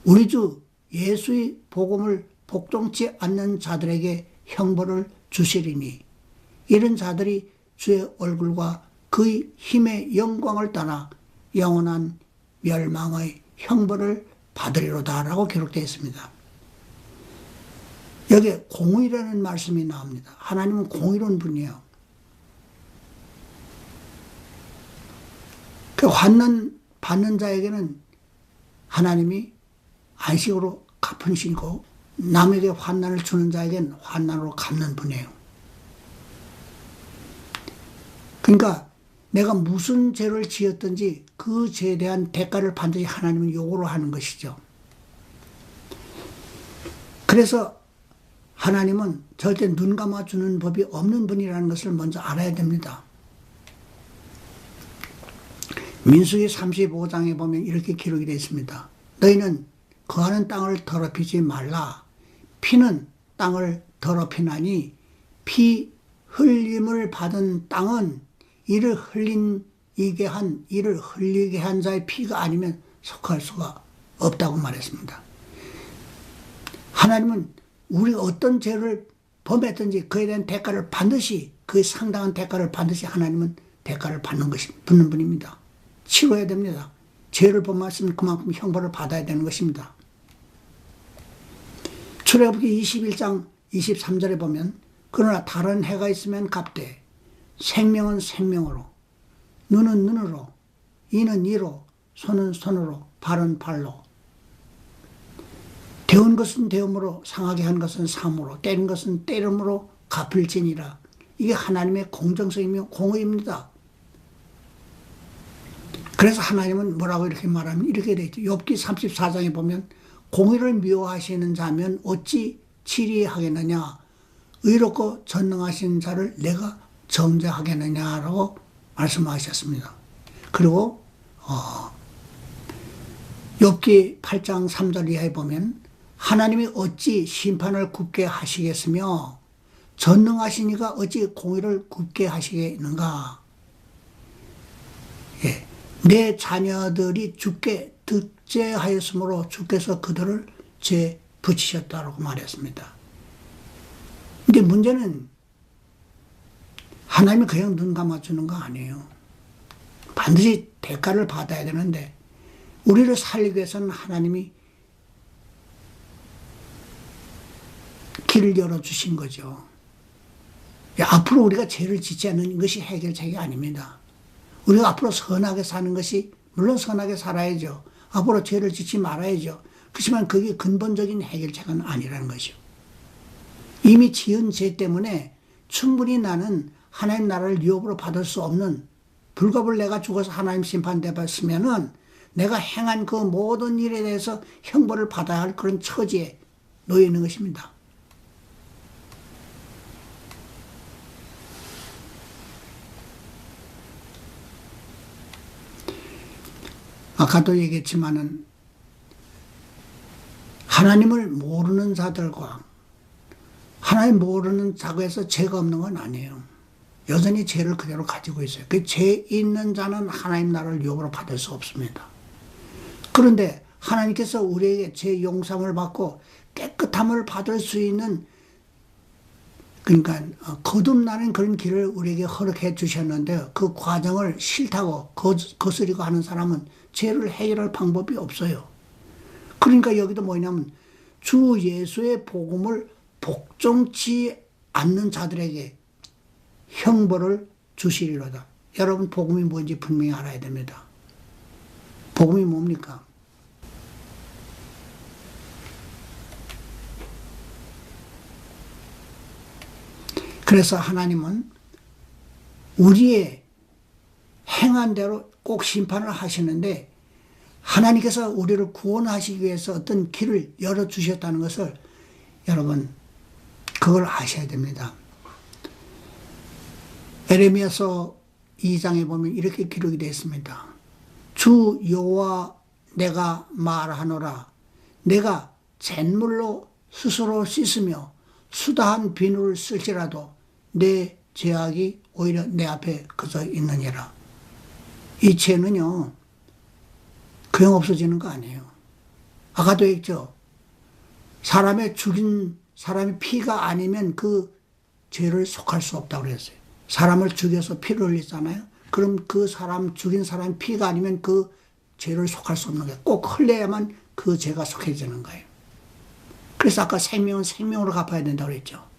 Speaker 1: 우리 주 예수의 복음을 복종치 않는 자들에게 형벌을 주시리니 이런 자들이 주의 얼굴과 그의 힘의 영광을 떠나 영원한 멸망의 형벌을 받으리로다 라고 기록되어 있습니다. 여기에 공의라는 말씀이 나옵니다. 하나님은 공의로운 분이에요. 그 환난 받는 자에게는 하나님이 안식으로 갚으시고 남에게 환난을 주는 자에게는 환난으로 갚는 분이에요. 그러니까 내가 무슨 죄를 지었든지 그 죄에 대한 대가를 반드시 하나님은 요구를 하는 것이죠. 그래서 하나님은 절대 눈 감아주는 법이 없는 분이라는 것을 먼저 알아야 됩니다. 민수기 35장에 보면 이렇게 기록이 되어 있습니다. 너희는 거하는 땅을 더럽히지 말라. 피는 땅을 더럽히나니 피 흘림을 받은 땅은 이를 흘리게 한 자의 피가 아니면 속할 수가 없다고 말했습니다. 하나님은 우리가 어떤 죄를 범했든지 그에 대한 대가를 반드시 그에 상당한 대가를 반드시 하나님은 대가를 받는 분입니다. 치러야 됩니다. 죄를 범했으면 그만큼 형벌을 받아야 되는 것입니다. 출애굽기 21장 23절에 보면 그러나 다른 해가 있으면 갚되 생명은 생명으로 눈은 눈으로 이는 이로 손은 손으로 발은 발로 데운 것은 데움으로 상하게 한 것은 상으로 때린 것은 때림으로 갚을지니라. 이게 하나님의 공정성이며 공의입니다. 그래서 하나님은 뭐라고 이렇게 말하면 이렇게 되어 있죠. 욥기 34장에 보면 공의를 미워하시는 자면 어찌 치리하겠느냐 의롭고 전능하신 자를 내가 정죄하겠느냐라고 말씀하셨습니다. 그리고 욥기 8장 3절 이하에 보면 하나님이 어찌 심판을 굽게 하시겠으며 전능하시니까 어찌 공의를 굽게 하시겠는가. 예. 내 자녀들이 주께 득죄하였으므로 주께서 그들을 죄 붙이셨다고 말했습니다. 근데 문제는 하나님이 그냥 눈 감아주는 거 아니에요. 반드시 대가를 받아야 되는데 우리를 살리기 위해서는 하나님이 길을 열어주신 거죠. 앞으로 우리가 죄를 짓지 않는 것이 해결책이 아닙니다. 우리가 앞으로 선하게 사는 것이 물론 선하게 살아야죠. 앞으로 죄를 짓지 말아야죠. 그렇지만 그게 근본적인 해결책은 아니라는 것이죠. 이미 지은 죄 때문에 충분히 나는 하나님 나라를 유업으로 받을 수 없는 불법을 내가 죽어서 하나님 심판되었으면은 내가 행한 그 모든 일에 대해서 형벌을 받아야 할 그런 처지에 놓여 있는 것입니다. 아까도 얘기했지만은 하나님을 모르는 자들과 하나님 모르는 자에서 죄가 없는 건 아니에요. 여전히 죄를 그대로 가지고 있어요. 그 죄 있는 자는 하나님 나라를 유업으로 받을 수 없습니다. 그런데 하나님께서 우리에게 죄 용서를 받고 깨끗함을 받을 수 있는 그러니까 거듭나는 그런 길을 우리에게 허락해 주셨는데 그 과정을 싫다고 거스리고 하는 사람은 죄를 해결할 방법이 없어요. 그러니까 여기도 뭐냐면 주 예수의 복음을 복종치 않는 자들에게 형벌을 주시리로다. 여러분 복음이 뭔지 분명히 알아야 됩니다. 복음이 뭡니까? 그래서 하나님은 우리의 행한 대로 꼭 심판을 하시는데 하나님께서 우리를 구원하시기 위해서 어떤 길을 열어주셨다는 것을 여러분 그걸 아셔야 됩니다. 에레미야서 2장에 보면 이렇게 기록이 되어 있습니다. 주 여호와 내가 말하노라. 내가 잿물로 스스로 씻으며 수다한 비누를 쓸지라도 내 죄악이 오히려 내 앞에 그저 있느니라. 이 죄는요 그냥 없어지는 거 아니에요. 아까도 했죠. 사람의 죽인 사람의 피가 아니면 그 죄를 속할 수 없다고 그랬어요. 사람을 죽여서 피를 흘리잖아요. 그럼 그 사람 죽인 사람 피가 아니면 그 죄를 속할 수 없는 거예요. 꼭 흘려야만 그 죄가 속해지는 거예요. 그래서 아까 생명은 생명으로 갚아야 된다고 그랬죠.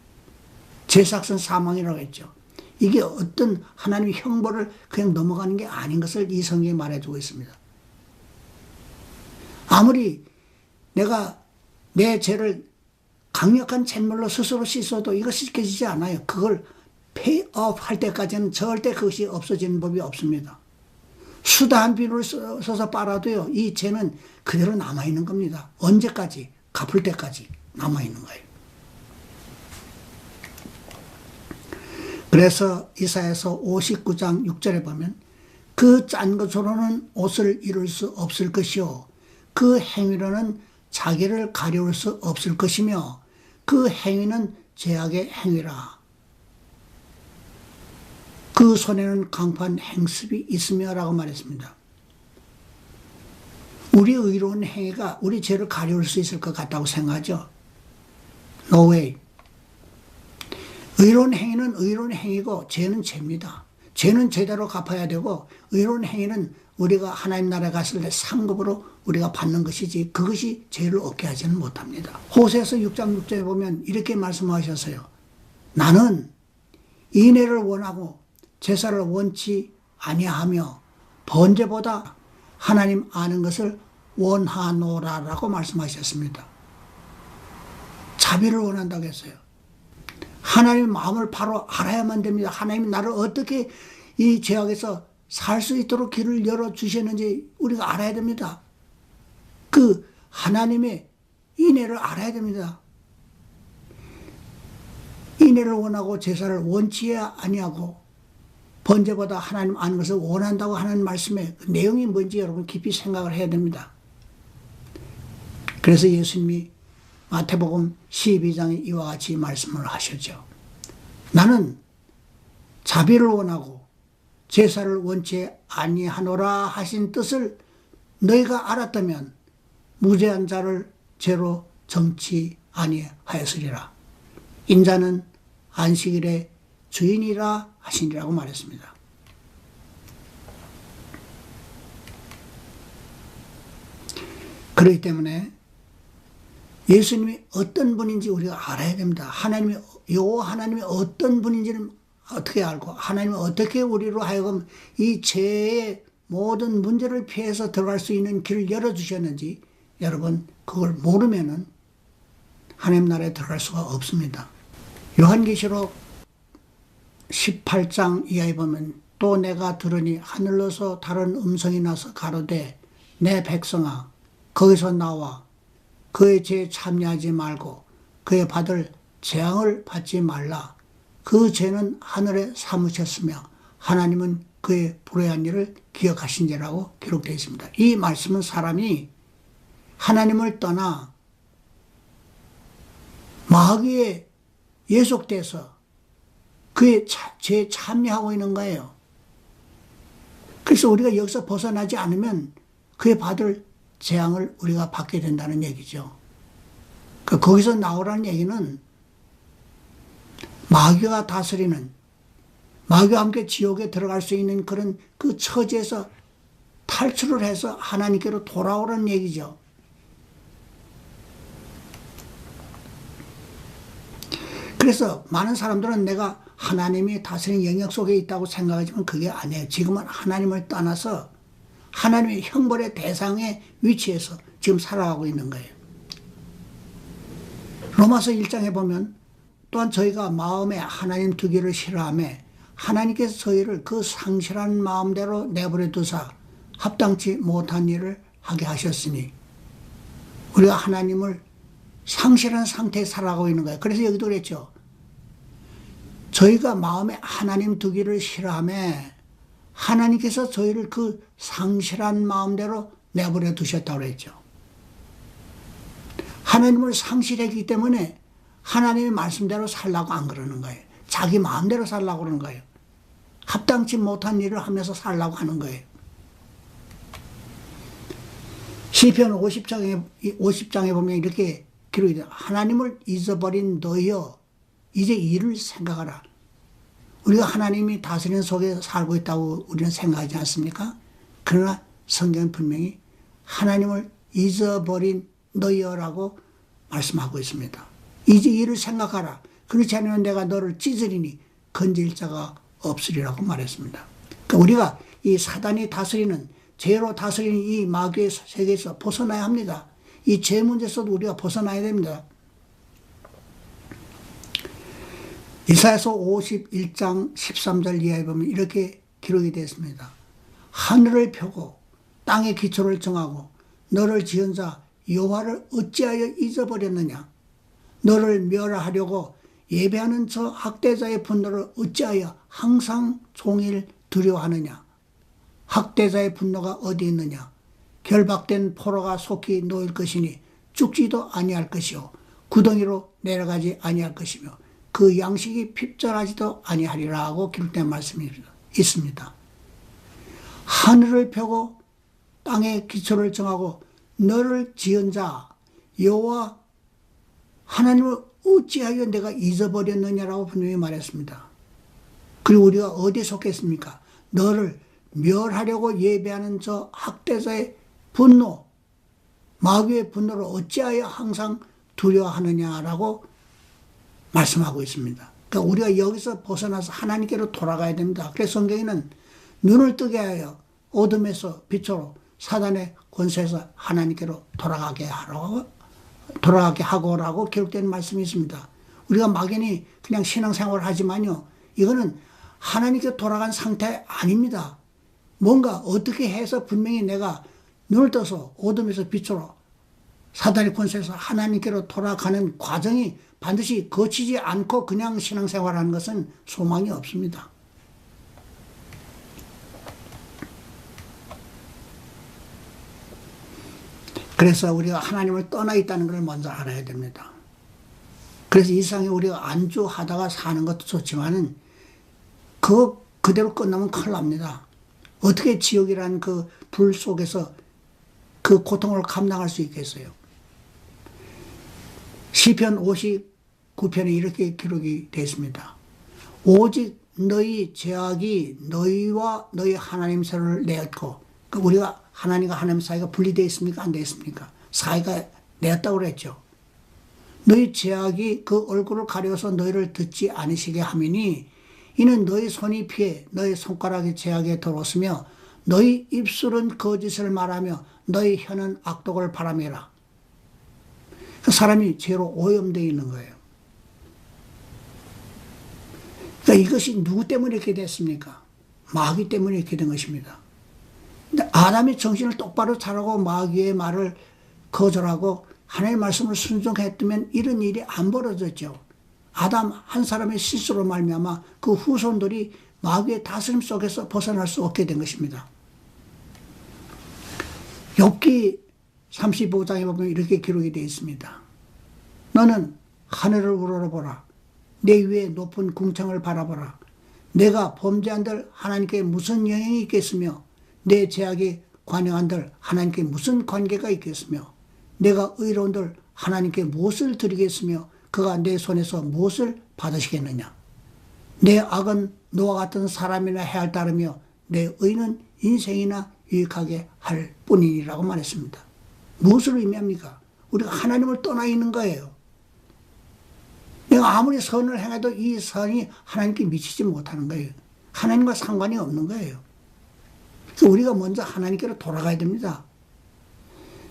Speaker 1: 죄삭은 사망이라고 했죠. 이게 어떤 하나님의 형벌을 그냥 넘어가는 게 아닌 것을 이 성경에 말해주고 있습니다. 아무리 내가 내 죄를 강력한 잿물로 스스로 씻어도 이거 씻겨지지 않아요. 그걸 페이업 할 때까지는 절대 그것이 없어지는 법이 없습니다. 수다한 비누를 써서 빨아도요, 이 죄는 그대로 남아있는 겁니다. 언제까지? 갚을 때까지 남아있는 거예요. 그래서 이사야서 59장 6절에 보면 그 짠 것으로는 옷을 이룰 수 없을 것이요 그 행위로는 자기를 가려울 수 없을 것이며 그 행위는 죄악의 행위라. 그 손에는 강판 행습이 있으며 라고 말했습니다. 우리 의로운 행위가 우리 죄를 가려울 수 있을 것 같다고 생각하죠? No way. 의로운 행위는 의로운 행위고 죄는 죄입니다. 죄는 죄대로 갚아야 되고 의로운 행위는 우리가 하나님 나라에 갔을 때 상급으로 우리가 받는 것이지 그것이 죄를 얻게 하지는 못합니다. 호세아서 6장 6절에 보면 이렇게 말씀하셨어요. 나는 인애를 원하고 제사를 원치 아니하며 번제보다 하나님 아는 것을 원하노라라고 말씀하셨습니다. 자비를 원한다고 했어요. 하나님의 마음을 바로 알아야만 됩니다. 하나님이 나를 어떻게 이 죄악에서 살 수 있도록 길을 열어주셨는지 우리가 알아야 됩니다. 그 하나님의 인애를 알아야 됩니다. 인애를 원하고 제사를 원치 아니하고 번제보다 하나님 아는 것을 원한다고 하는 말씀의 그 내용이 뭔지 여러분 깊이 생각을 해야 됩니다. 그래서 예수님이 마태복음 12장에 이와 같이 말씀을 하셨죠. 나는 자비를 원하고 제사를 원치 아니하노라 하신 뜻을 너희가 알았다면 무죄한 자를 죄로 정치 아니하였으리라. 인자는 안식일의 주인이라 하시니라고 말했습니다. 그렇기 때문에 예수님이 어떤 분인지 우리가 알아야 됩니다. 하나님이 어떤 분인지는 어떻게 알고 하나님은 어떻게 우리로 하여금 이 죄의 모든 문제를 피해서 들어갈 수 있는 길을 열어주셨는지 여러분 그걸 모르면은 하나님 나라에 들어갈 수가 없습니다. 요한계시록 18장 이하에 보면 또 내가 들으니 하늘로서 다른 음성이 나서 가로되 내 백성아 거기서 나와 그의 죄에 참여하지 말고 그의 받을 재앙을 받지 말라. 그 죄는 하늘에 사무쳤으며 하나님은 그의 불의한 일을 기억하신지라고 기록되어 있습니다. 이 말씀은 사람이 하나님을 떠나 마귀에 예속돼서 그의 죄에 참여하고 있는 거예요. 그래서 우리가 여기서 벗어나지 않으면 그의 받을 재앙을 우리가 받게 된다는 얘기죠. 거기서 나오라는 얘기는 마귀가 다스리는, 마귀와 함께 지옥에 들어갈 수 있는 그런 그 처지에서 탈출을 해서 하나님께로 돌아오라는 얘기죠. 그래서 많은 사람들은 내가 하나님이 다스리는 영역 속에 있다고 생각하지만 그게 아니에요. 지금은 하나님을 떠나서 하나님의 형벌의 대상의 위치에서 지금 살아가고 있는 거예요. 로마서 1장에 보면 또한 저희가 마음에 하나님 두기를 싫어하며 하나님께서 저희를 그 상실한 마음대로 내버려 두사 합당치 못한 일을 하게 하셨으니 우리가 하나님을 상실한 상태에 살아가고 있는 거예요. 그래서 여기도 그랬죠. 저희가 마음에 하나님 두기를 싫어하며 하나님께서 저희를 그 상실한 마음대로 내버려 두셨다고 그랬죠. 하나님을 상실했기 때문에 하나님의 말씀대로 살라고 안 그러는 거예요. 자기 마음대로 살라고 그러는 거예요. 합당치 못한 일을 하면서 살라고 하는 거예요. 시편 50장에 보면 이렇게 기록이 돼요. 하나님을 잊어버린 너희여 이제 이를 생각하라. 우리가 하나님이 다스리는 속에 살고 있다고 우리는 생각하지 않습니까? 그러나 성경은 분명히 하나님을 잊어버린 너희여라고 말씀하고 있습니다. 이제 이를 생각하라. 그렇지 않으면 내가 너를 찢으리니 건질 자가 없으리라고 말했습니다. 그러니까 우리가 이 사단이 다스리는 죄로 다스리는 이 마귀의 세계에서 벗어나야 합니다. 이 죄 문제에서도 우리가 벗어나야 됩니다. 이사야서 51장 13절 이하에 보면 이렇게 기록이 되어 있습니다. 하늘을 펴고 땅의 기초를 정하고 너를 지은 자 여호와를 어찌하여 잊어버렸느냐. 너를 멸하려고 예배하는 저 학대자의 분노를 어찌하여 항상 종일 두려워하느냐. 학대자의 분노가 어디 있느냐. 결박된 포로가 속히 놓일 것이니 죽지도 아니할 것이요 구덩이로 내려가지 아니할 것이며 그 양식이 핍절하지도 아니하리라 하고 기록된 말씀이 있습니다. 하늘을 펴고 땅의 기초를 정하고 너를 지은 자 여호와 하나님을 어찌하여 내가 잊어버렸느냐라고 분명히 말했습니다. 그리고 우리가 어디에 속했습니까? 너를 멸하려고 예배하는 저 학대자의 분노, 마귀의 분노를 어찌하여 항상 두려워하느냐라고 말씀하고 있습니다. 그러니까 우리가 여기서 벗어나서 하나님께로 돌아가야 됩니다. 그래서 성경에는 눈을 뜨게 하여 어둠에서 빛으로 사단의 권세에서 하나님께로 돌아가게 하고라고 기록된 말씀이 있습니다. 우리가 막연히 그냥 신앙생활을 하지만요, 이거는 하나님께 돌아간 상태 아닙니다. 뭔가 어떻게 해서 분명히 내가 눈을 떠서 어둠에서 빛으로 사단의 권세에서 하나님께로 돌아가는 과정이 반드시 거치지 않고 그냥 신앙생활하는 것은 소망이 없습니다. 그래서 우리가 하나님을 떠나 있다는 걸 먼저 알아야 됩니다. 그래서 이 세상에 우리가 안주하다가 사는 것도 좋지만은 그대로 끝나면 큰일 납니다. 어떻게 지옥이라는 그 불 속에서 그 고통을 감당할 수 있겠어요? 시편 59편에 이렇게 기록이 되어 있습니다. 오직 너희 죄악이 너희와 너희 하나님 사이를 내었고, 우리가 하나님과 하나님 사이가 분리되어 있습니까? 안 되어 있습니까? 사이가 내었다고 그랬죠. 너희 죄악이 그 얼굴을 가려서 너희를 듣지 않으시게 하미니 이는 너희 손이 피해 너희 손가락이 죄악에 들어왔으며 너희 입술은 거짓을 말하며 너희 혀는 악독을 바라매라. 그 사람이 죄로 오염되어 있는 거예요. 그러니까 이것이 누구 때문에 이렇게 됐습니까? 마귀 때문에 이렇게 된 것입니다. 근데 아담이 정신을 똑바로 차리고 마귀의 말을 거절하고 하나님의 말씀을 순종했다면 이런 일이 안 벌어졌죠. 아담 한 사람의 실수로 말미암아 그 후손들이 마귀의 다스림 속에서 벗어날 수 없게 된 것입니다. 욥기 35장에 보면 이렇게 기록이 되어 있습니다. 너는 하늘을 우러러보라. 내 위에 높은 궁창을 바라보라. 내가 범죄한들 하나님께 무슨 영향이 있겠으며 내 죄악에 관여한들 하나님께 무슨 관계가 있겠으며 내가 의로운들 하나님께 무엇을 드리겠으며 그가 내 손에서 무엇을 받으시겠느냐. 내 악은 노아 같은 사람이나 해할 따르며 내 의는 인생이나 유익하게 할 뿐이라고 말했습니다. 무엇을 의미합니까? 우리가 하나님을 떠나 있는 거예요. 내가 아무리 선을 행해도 이 선이 하나님께 미치지 못하는 거예요. 하나님과 상관이 없는 거예요. 그래서 우리가 먼저 하나님께로 돌아가야 됩니다.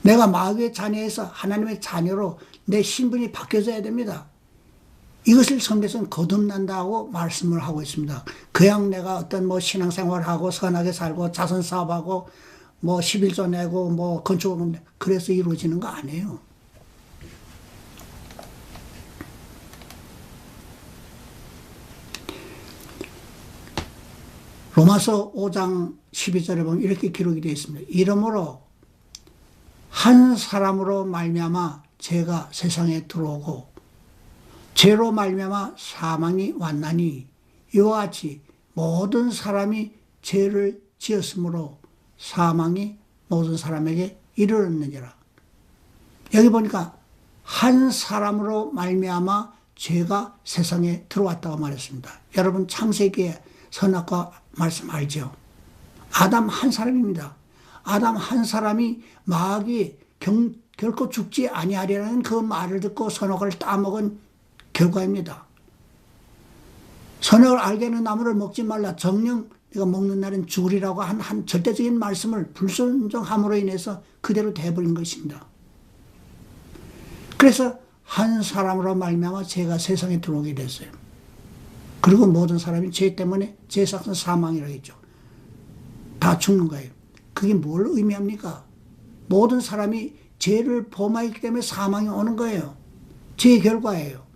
Speaker 1: 내가 마귀의 자녀에서 하나님의 자녀로 내 신분이 바뀌어져야 됩니다. 이것을 성경에서는 거듭난다고 말씀을 하고 있습니다. 그냥 내가 어떤 뭐 신앙생활하고 선하게 살고 자선 사업하고 뭐 11조 내고 뭐 건축을 그래서 이루어지는 거 아니에요. 로마서 5장 12절에 보면 이렇게 기록이 되어 있습니다. 이러므로 한 사람으로 말미암아 죄가 세상에 들어오고 죄로 말미암아 사망이 왔나니 이와 같이 모든 사람이 죄를 지었으므로 사망이 모든 사람에게 이르렀느니라. 여기 보니까 한 사람으로 말미암아 죄가 세상에 들어왔다고 말했습니다. 여러분 창세기에 선악과 말씀 알죠? 아담 한 사람입니다. 아담 한 사람이 마귀 결코 죽지 아니하리라는 그 말을 듣고 선악을 따먹은 결과입니다. 선악을 알게 하는 나무를 먹지 말라. 정녕 네가 먹는 날은 죽으리라고 한 절대적인 말씀을 불순종함으로 인해서 그대로 돼버린 것입니다. 그래서 한 사람으로 말미암아 죄가 세상에 들어오게 됐어요. 그리고 모든 사람이 죄 때문에 죄 삭은 사망이라고 했죠. 다 죽는 거예요. 그게 뭘 의미합니까? 모든 사람이 죄를 범하기 때문에 사망이 오는 거예요. 죄의 결과예요.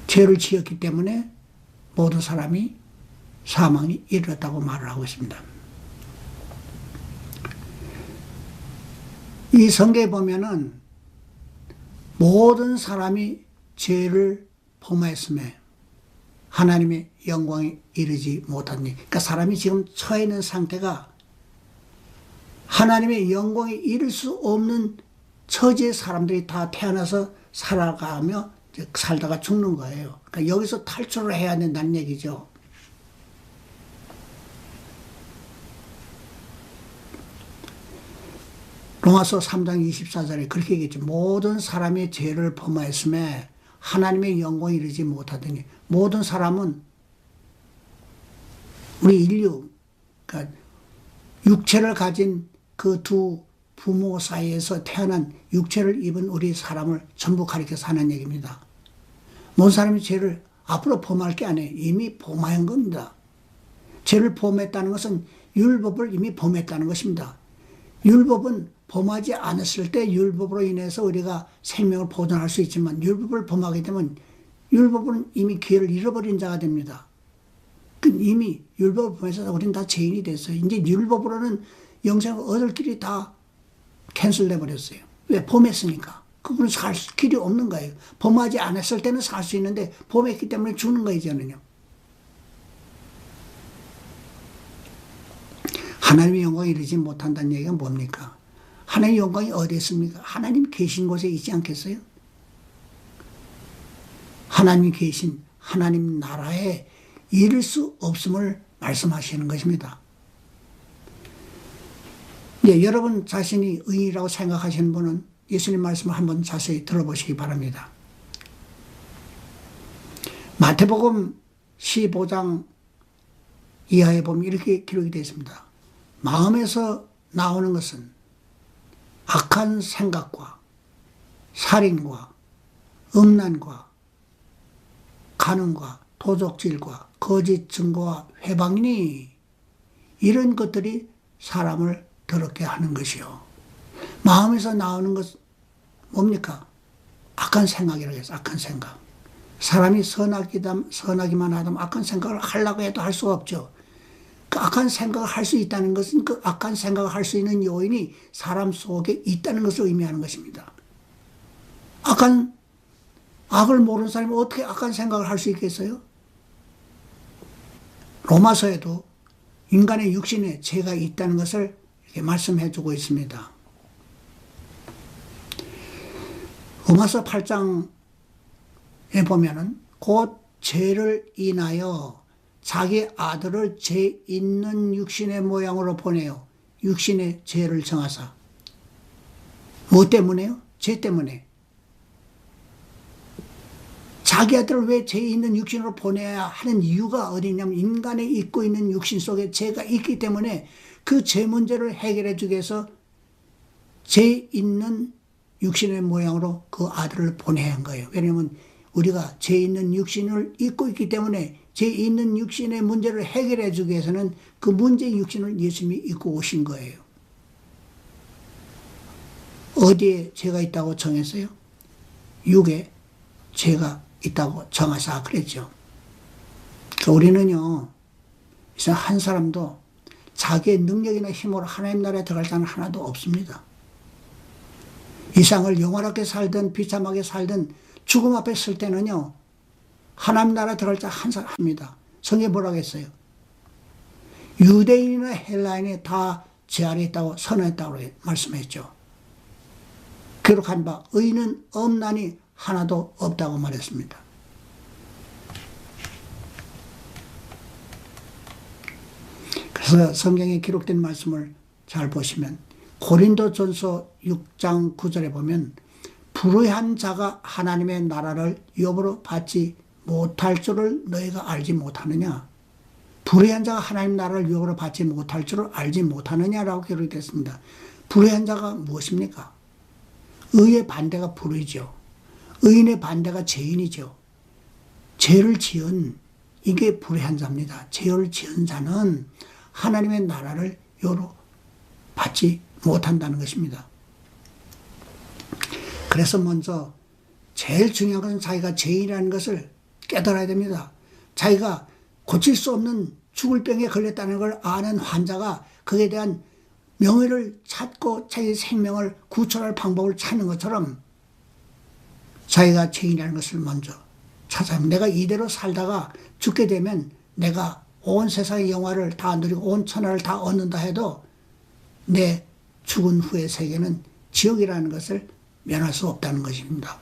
Speaker 1: 죄를 지었기 때문에 모든 사람이 사망이 이르렀다고 말을 하고 있습니다. 이 성경에 보면은 모든 사람이 죄를 범하였음에 하나님의 영광에 이르지 못하니, 그러니까 사람이 지금 처해 있는 상태가 하나님의 영광에 이를 수 없는 처지의 사람들이 다 태어나서 살아가며 살다가 죽는 거예요. 그러니까 여기서 탈출을 해야 된다는 얘기죠. 로마서 3장 24절에 그렇게 얘기했죠. 모든 사람이 죄를 범하였음에 하나님의 영광에 이르지 못하더니, 모든 사람은 우리 인류, 그러니까 육체를 가진 그 두 부모 사이에서 태어난 육체를 입은 우리 사람을 전부 가리켜서 하는 얘기입니다. 모든 사람이 죄를 앞으로 범할 게 아니에요. 이미 범한 겁니다. 죄를 범했다는 것은 율법을 이미 범했다는 것입니다. 율법은 범하지 않았을 때 율법으로 인해서 우리가 생명을 보존할 수 있지만, 율법을 범하게 되면 율법은 이미 기회를 잃어버린 자가 됩니다. 이미 율법을 범해서 우리는 다 죄인이 됐어요. 이제 율법으로는 영생을 얻을 길이 다 캔슬돼 버렸어요. 왜? 범했으니까. 그거는 살 길이 없는 거예요. 범하지 않았을 때는 살 수 있는데 범했기 때문에 죽는 거예요, 저는요. 하나님의 영광에 이르지 못한다는 얘기가 뭡니까? 하나님의 영광이 어디에 있습니까? 하나님 계신 곳에 있지 않겠어요? 하나님이 계신 하나님 나라에 이를 수 없음을 말씀하시는 것입니다. 예, 여러분 자신이 의인이라고 생각하시는 분은 예수님 말씀을 한번 자세히 들어보시기 바랍니다. 마태복음 15장 이하에 보면 이렇게 기록이 되어 있습니다. 마음에서 나오는 것은 악한 생각과 살인과 음란과 간음과 도적질과 거짓 증거와 회방이니, 이런 것들이 사람을 더럽게 하는 것이요. 마음에서 나오는 것 뭡니까? 악한 생각이라고 해서 악한 생각. 사람이 선하기만 하다면 악한 생각을 하려고 해도 할 수가 없죠. 그 악한 생각을 할 수 있다는 것은 그 악한 생각을 할 수 있는 요인이 사람 속에 있다는 것을 의미하는 것입니다. 악을 모르는 사람이 어떻게 악한 생각을 할 수 있겠어요? 로마서에도 인간의 육신에 죄가 있다는 것을 이렇게 말씀해 주고 있습니다. 로마서 8장에 보면은 곧 죄를 인하여 자기 아들을 죄 있는 육신의 모양으로 보내요. 육신의 죄를 정하사. 뭐 때문에요? 죄 때문에. 자기 아들을 왜 죄 있는 육신으로 보내야 하는 이유가 어디냐면, 인간의 입고 있는 육신 속에 죄가 있기 때문에 그 죄 문제를 해결해 주기 위해서 죄 있는 육신의 모양으로 그 아들을 보내야 한 거예요. 왜냐하면 우리가 죄 있는 육신을 입고 있기 때문에 죄 있는 육신의 문제를 해결해 주기 위해서는 그 문제 육신을 예수님이 입고 오신 거예요. 어디에 죄가 있다고 정했어요? 육에 죄가 있다고 정하사 그랬죠. 우리는요, 한 사람도 자기의 능력이나 힘으로 하나님 나라에 들어갈 자는 하나도 없습니다. 이 세상을 영원하게 살든 비참하게 살든 죽음 앞에 설 때는요, 하나님 나라에 들어갈 자 한 사람입니다. 성경에 뭐라고 했어요? 유대인이나 헬라인이 다 죄 아래 있다고 선언했다고 말씀했죠. 기록한 바 의인은 없나니 하나도 없다고 말했습니다. 그래서 성경에 기록된 말씀을 잘 보시면 고린도전서 6장 9절에 보면 불의한 자가 하나님의 나라를 유업으로 받지 못할 줄을 너희가 알지 못하느냐. 불의한 자가 하나님 나라를 유업으로 받지 못할 줄을 알지 못하느냐라고 기록이 됐습니다. 불의한 자가 무엇입니까? 의의 반대가 불의죠. 의인의 반대가 죄인이죠. 죄를 지은 이게 불의한 자입니다. 죄를 지은 자는 하나님의 나라를 유업으로 받지 못한다는 것입니다. 그래서 먼저 제일 중요한 것은 자기가 죄인이라는 것을 깨달아야 됩니다. 자기가 고칠 수 없는 죽을 병에 걸렸다는 걸 아는 환자가 그에 대한 명의를 찾고 자기 생명을 구출할 방법을 찾는 것처럼 자기가 죄인이라는 것을 먼저 찾아야 합니다. 내가 이대로 살다가 죽게 되면 내가 온 세상의 영화를 다 누리고 온 천하를 다 얻는다 해도 내 죽은 후의 세계는 지옥이라는 것을 면할 수 없다는 것입니다.